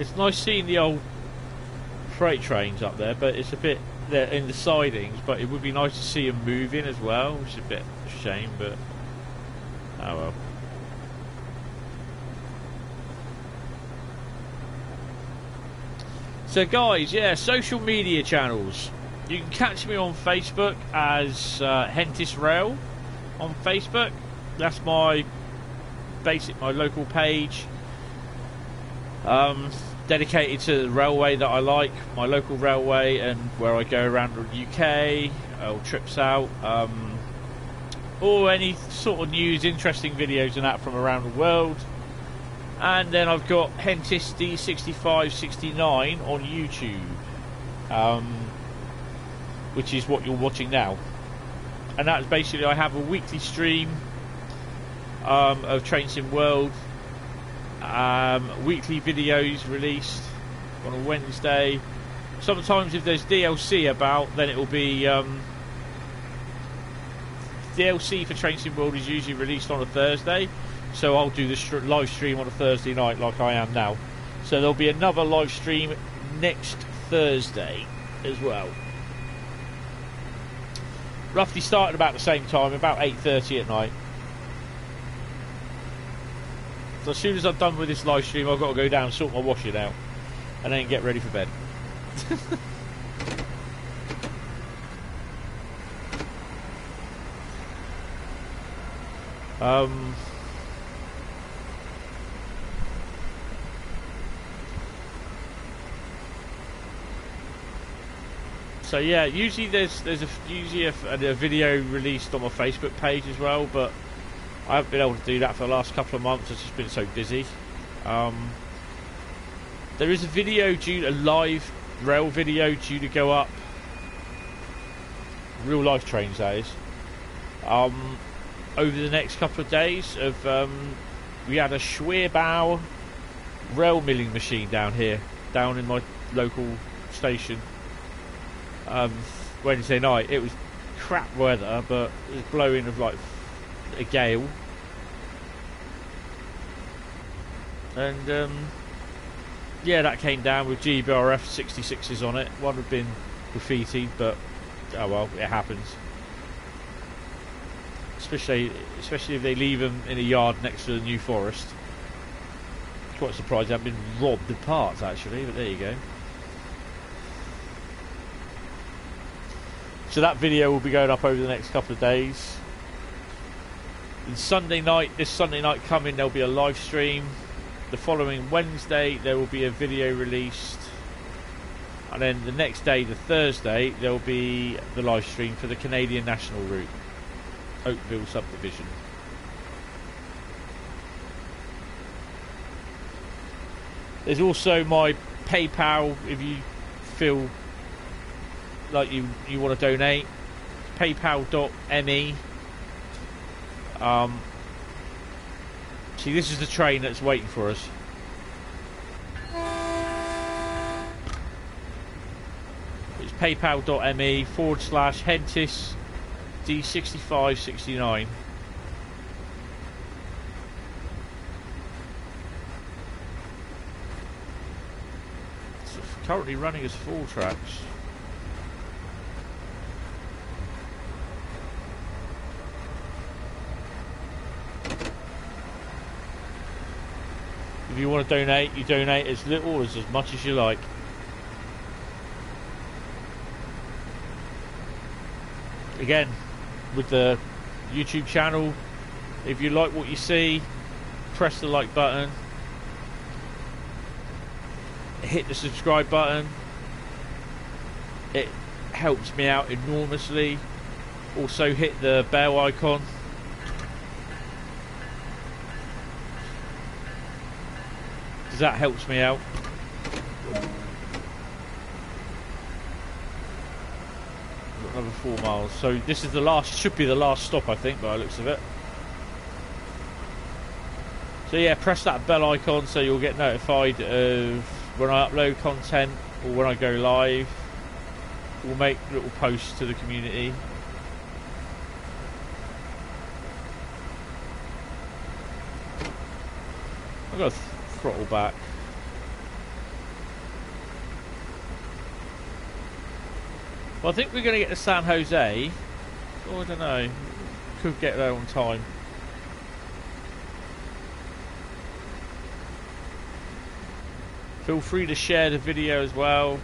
It's nice seeing the old freight trains up there, but it's a bit they're in the sidings, but it would be nice to see them moving as well, which is a bit of a shame, but oh well. So guys, yeah, social media channels. You can catch me on Facebook as Hentis Rail on Facebook. That's my local page. Dedicated to the railway that I like, my local railway, and where I go around the UK, or trips out, or any sort of news, interesting videos and that from around the world. And then I've got Hentis D6569 on YouTube, which is what you're watching now. And that's basically, I have a weekly stream of Train Sim World. Weekly videos released on a Wednesday. Sometimes if there's DLC about, then it will be DLC for Train Sim World is usually released on a Thursday, so I'll do the live stream on a Thursday night like I am now. So there'll be another live stream next Thursday as well, roughly starting about the same time, about 8:30 at night. So as soon as I'm done with this live stream, I've got to go down and sort my washing out and then get ready for bed. So yeah, usually there's usually a video released on my Facebook page as well, but I haven't been able to do that for the last couple of months. I've just been so busy. There is a live rail video due to go up. Real life trains, that is. Over the next couple of days. We had a Schwerbau rail milling machine down here, down in my local station. Wednesday night. It was crap weather, but it was blowing of like a gale, and yeah, that came down with GBRF 66s on it. One had been graffitied, but oh well, it happens. Especially if they leave them in a yard next to the New Forest. Quite surprised they haven't been robbed of parts actually, but there you go. So that video will be going up over the next couple of days. And this Sunday night coming, there'll be a live stream. The following Wednesday, there will be a video released. And then the next day, the Thursday, there'll be the live stream for the Canadian National Route, Oakville Subdivision. There's also my PayPal if you feel like you want to donate. PayPal.me. See, this is the train that's waiting for us. It's paypal.me/Hentis D6569. It's currently running as full tracks. If you want to donate, you donate as little or as much as you like. Again, with the YouTube channel, if you like what you see, press the like button, hit the subscribe button. It helps me out enormously. Also hit the bell icon. That helps me out. 4 miles. So this is the last, should be the last stop, I think, by the looks of it. So yeah, press that bell icon so you'll get notified of when I upload content or when I go live. We'll make little posts to the community. I've got to throttle back. Well, I think we're going to get to San Jose. Oh, I don't know. Could get there on time. Feel free to share the video as well.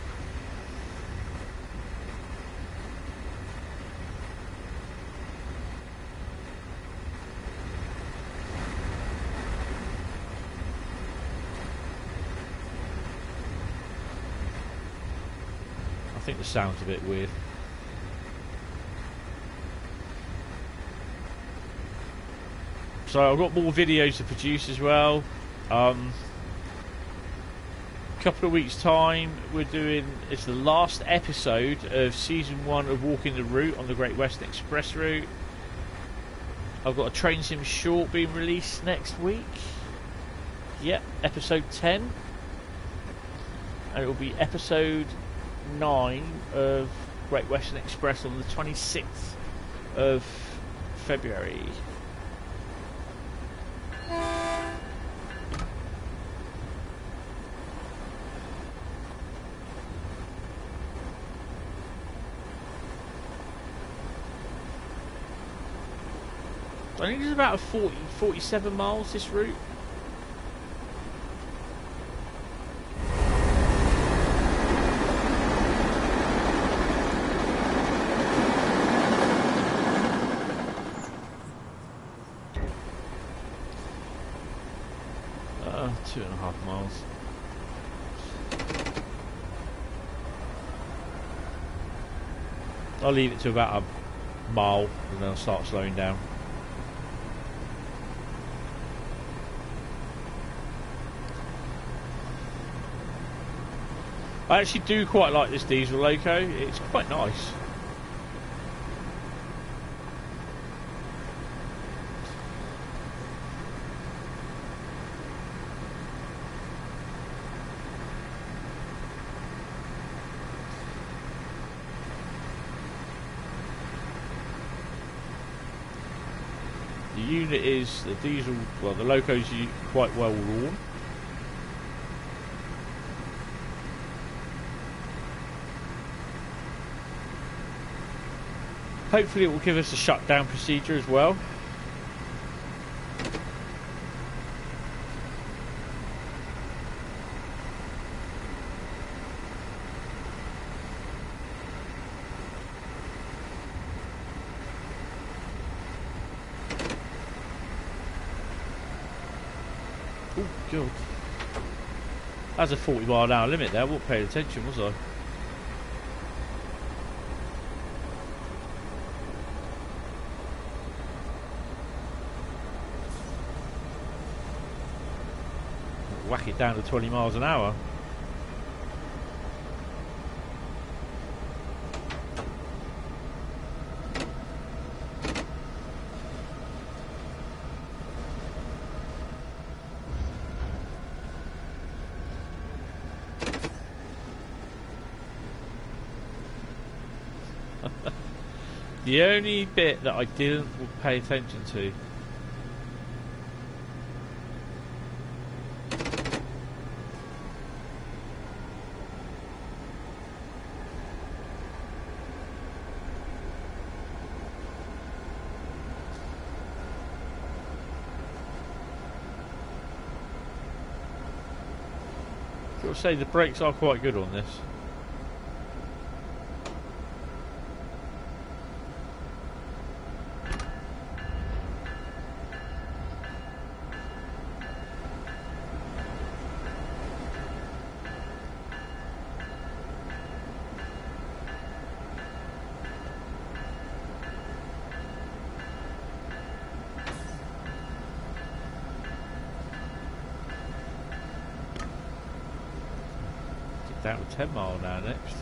I think the sound's a bit weird. So I've got more videos to produce as well. Couple of weeks time we're doing, it's the last episode of season 1 of Walking the Route on the Great Western Express route. I've got a train sim short being released next week. Yep, episode 10, and it will be episode 9 of Great Western Express on the 26th of February. I think it's about 47 miles this route. Uh, 2.5 miles. I'll leave it to about a mile and then I'll start slowing down. I actually do quite like this diesel loco, it's quite nice. The unit is, the diesel, well the loco's quite well worn. Hopefully it will give us a shutdown procedure as well. Oh god. That's a 40 mile an hour limit there, I wasn't paying attention, was I? Whack it down to 20 miles an hour. The only bit that I didn't pay attention to, I would say the brakes are quite good on this. Down to 10 mile now next.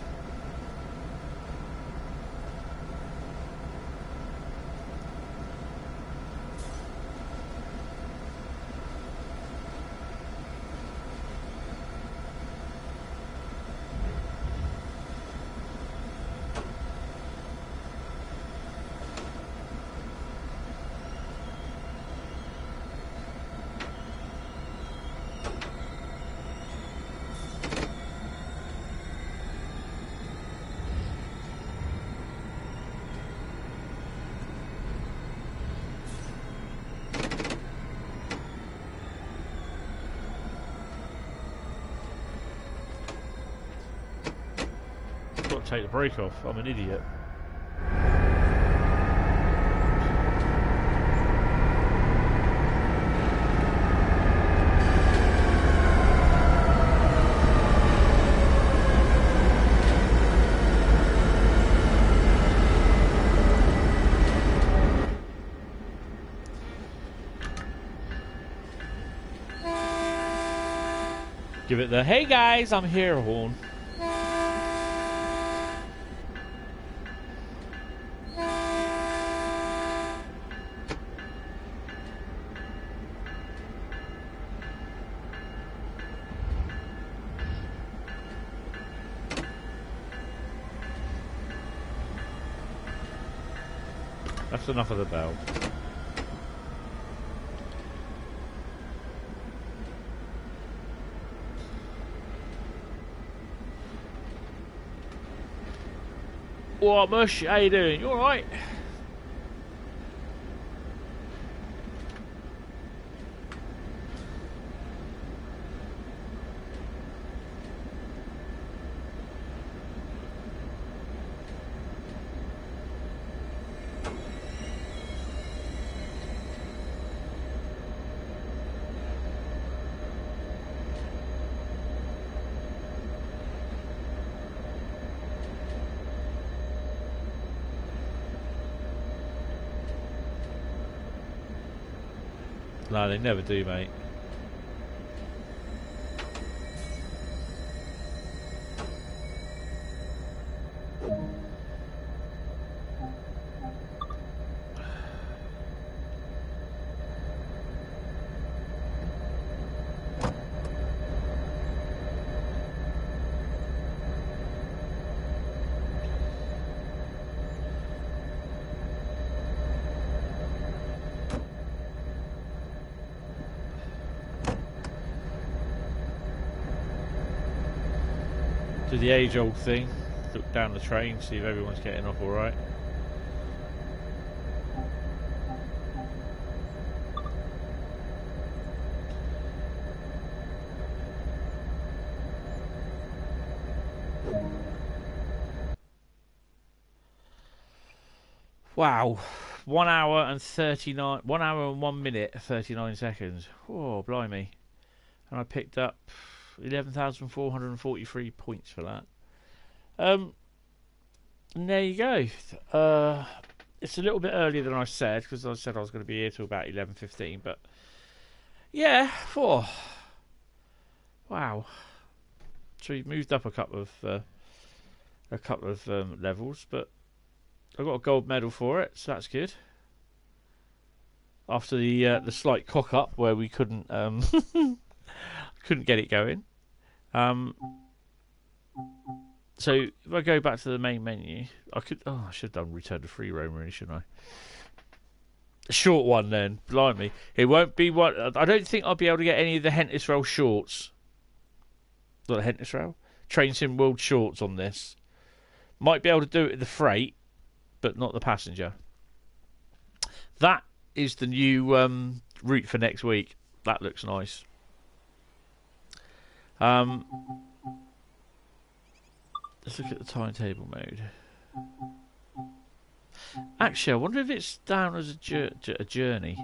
take the brake off. I'm an idiot. Give it the "Hey guys, I'm here" horn. That's enough of the bell. What, Mush? How you doing? You alright? No, they never do, mate. Do the age-old thing. Look down the train, see if everyone's getting off all right. Wow, 1 hour and 39. 1 hour and 1 minute 39 seconds. Oh, blimey! And I picked up 11,443 points for that. And there you go. It's a little bit earlier than I said, because I said I was going to be here till about 11:15. But yeah, wow. So we've moved up a couple of levels, but I got a gold medal for it, so that's good. After the slight cock up where we couldn't couldn't get it going. So if I go back to the main menu, I should have done return to free roam, really, shouldn't I? A short one then, blimey. It won't be one. I don't think I'll be able to get any of the Hentis Rail shorts. Not the Hentis Rail? Train Sim World shorts on this. Might be able to do it with the freight, but not the passenger. That is the new route for next week. That looks nice. Let's look at the timetable mode. Actually, I wonder if it's down as a journey.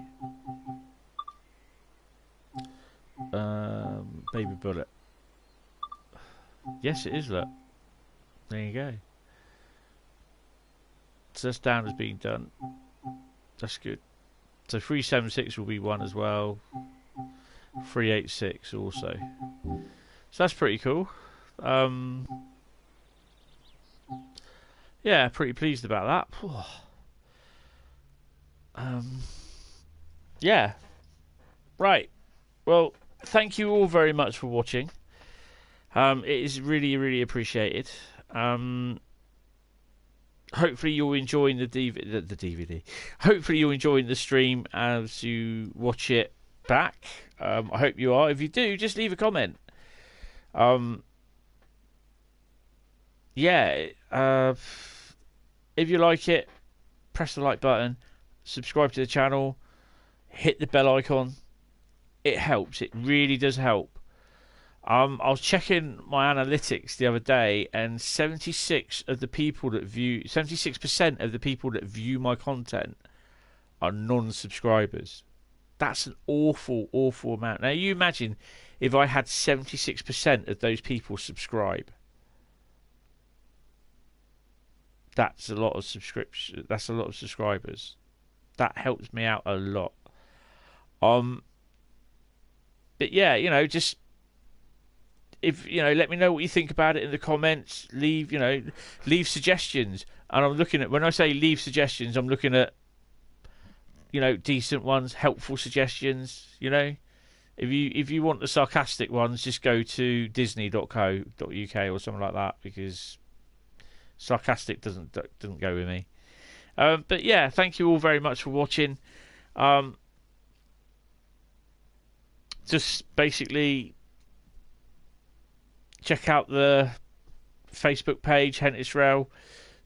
Baby bullet. Yes, it is. Look, there you go. So that's down as being done. That's good. So 376 will be one as well. 386 also. So that's pretty cool. Yeah, pretty pleased about that. Yeah. Right. Well, thank you all very much for watching. It is really, really appreciated. Hopefully you're enjoying the DVD. Hopefully you're enjoying the stream as you watch it back. I hope you are. If you do, just leave a comment. Yeah. If you like it, press the like button, subscribe to the channel, hit the bell icon. It helps. It really does help. I was checking my analytics the other day, and 76% of the people that view my content are non-subscribers. That's an awful, awful amount. Now, you imagine if I had 76% of those people subscribe. That's a lot of subscription. That's a lot of subscribers. That helps me out a lot. But yeah, just if let me know what you think about it in the comments. Leave suggestions. And I'm looking at, when I say leave suggestions, I'm looking at decent ones, helpful suggestions. If you want the sarcastic ones, just go to disney.co.uk or something like that, because sarcastic doesn't go with me. But yeah, thank you all very much for watching. Just basically check out the Facebook page, Hentis Rail,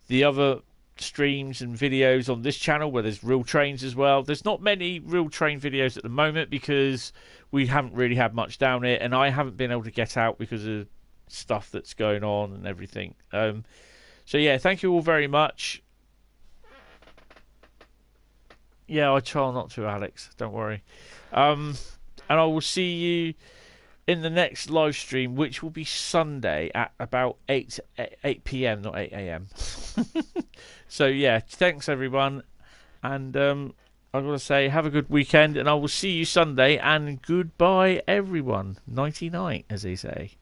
the other streams and videos on this channel where there's real trains as well. There's not many real train videos at the moment because we haven't really had much down here, and I haven't been able to get out because of stuff that's going on and everything. So yeah, thank you all very much. Yeah, I try not to, Alex. Don't worry. And I will see you in the next live stream, which will be Sunday at about 8 p.m, not 8 a.m. So yeah, thanks everyone, and I've got to say, have a good weekend, and I will see you Sunday, and goodbye everyone. 99, as they say.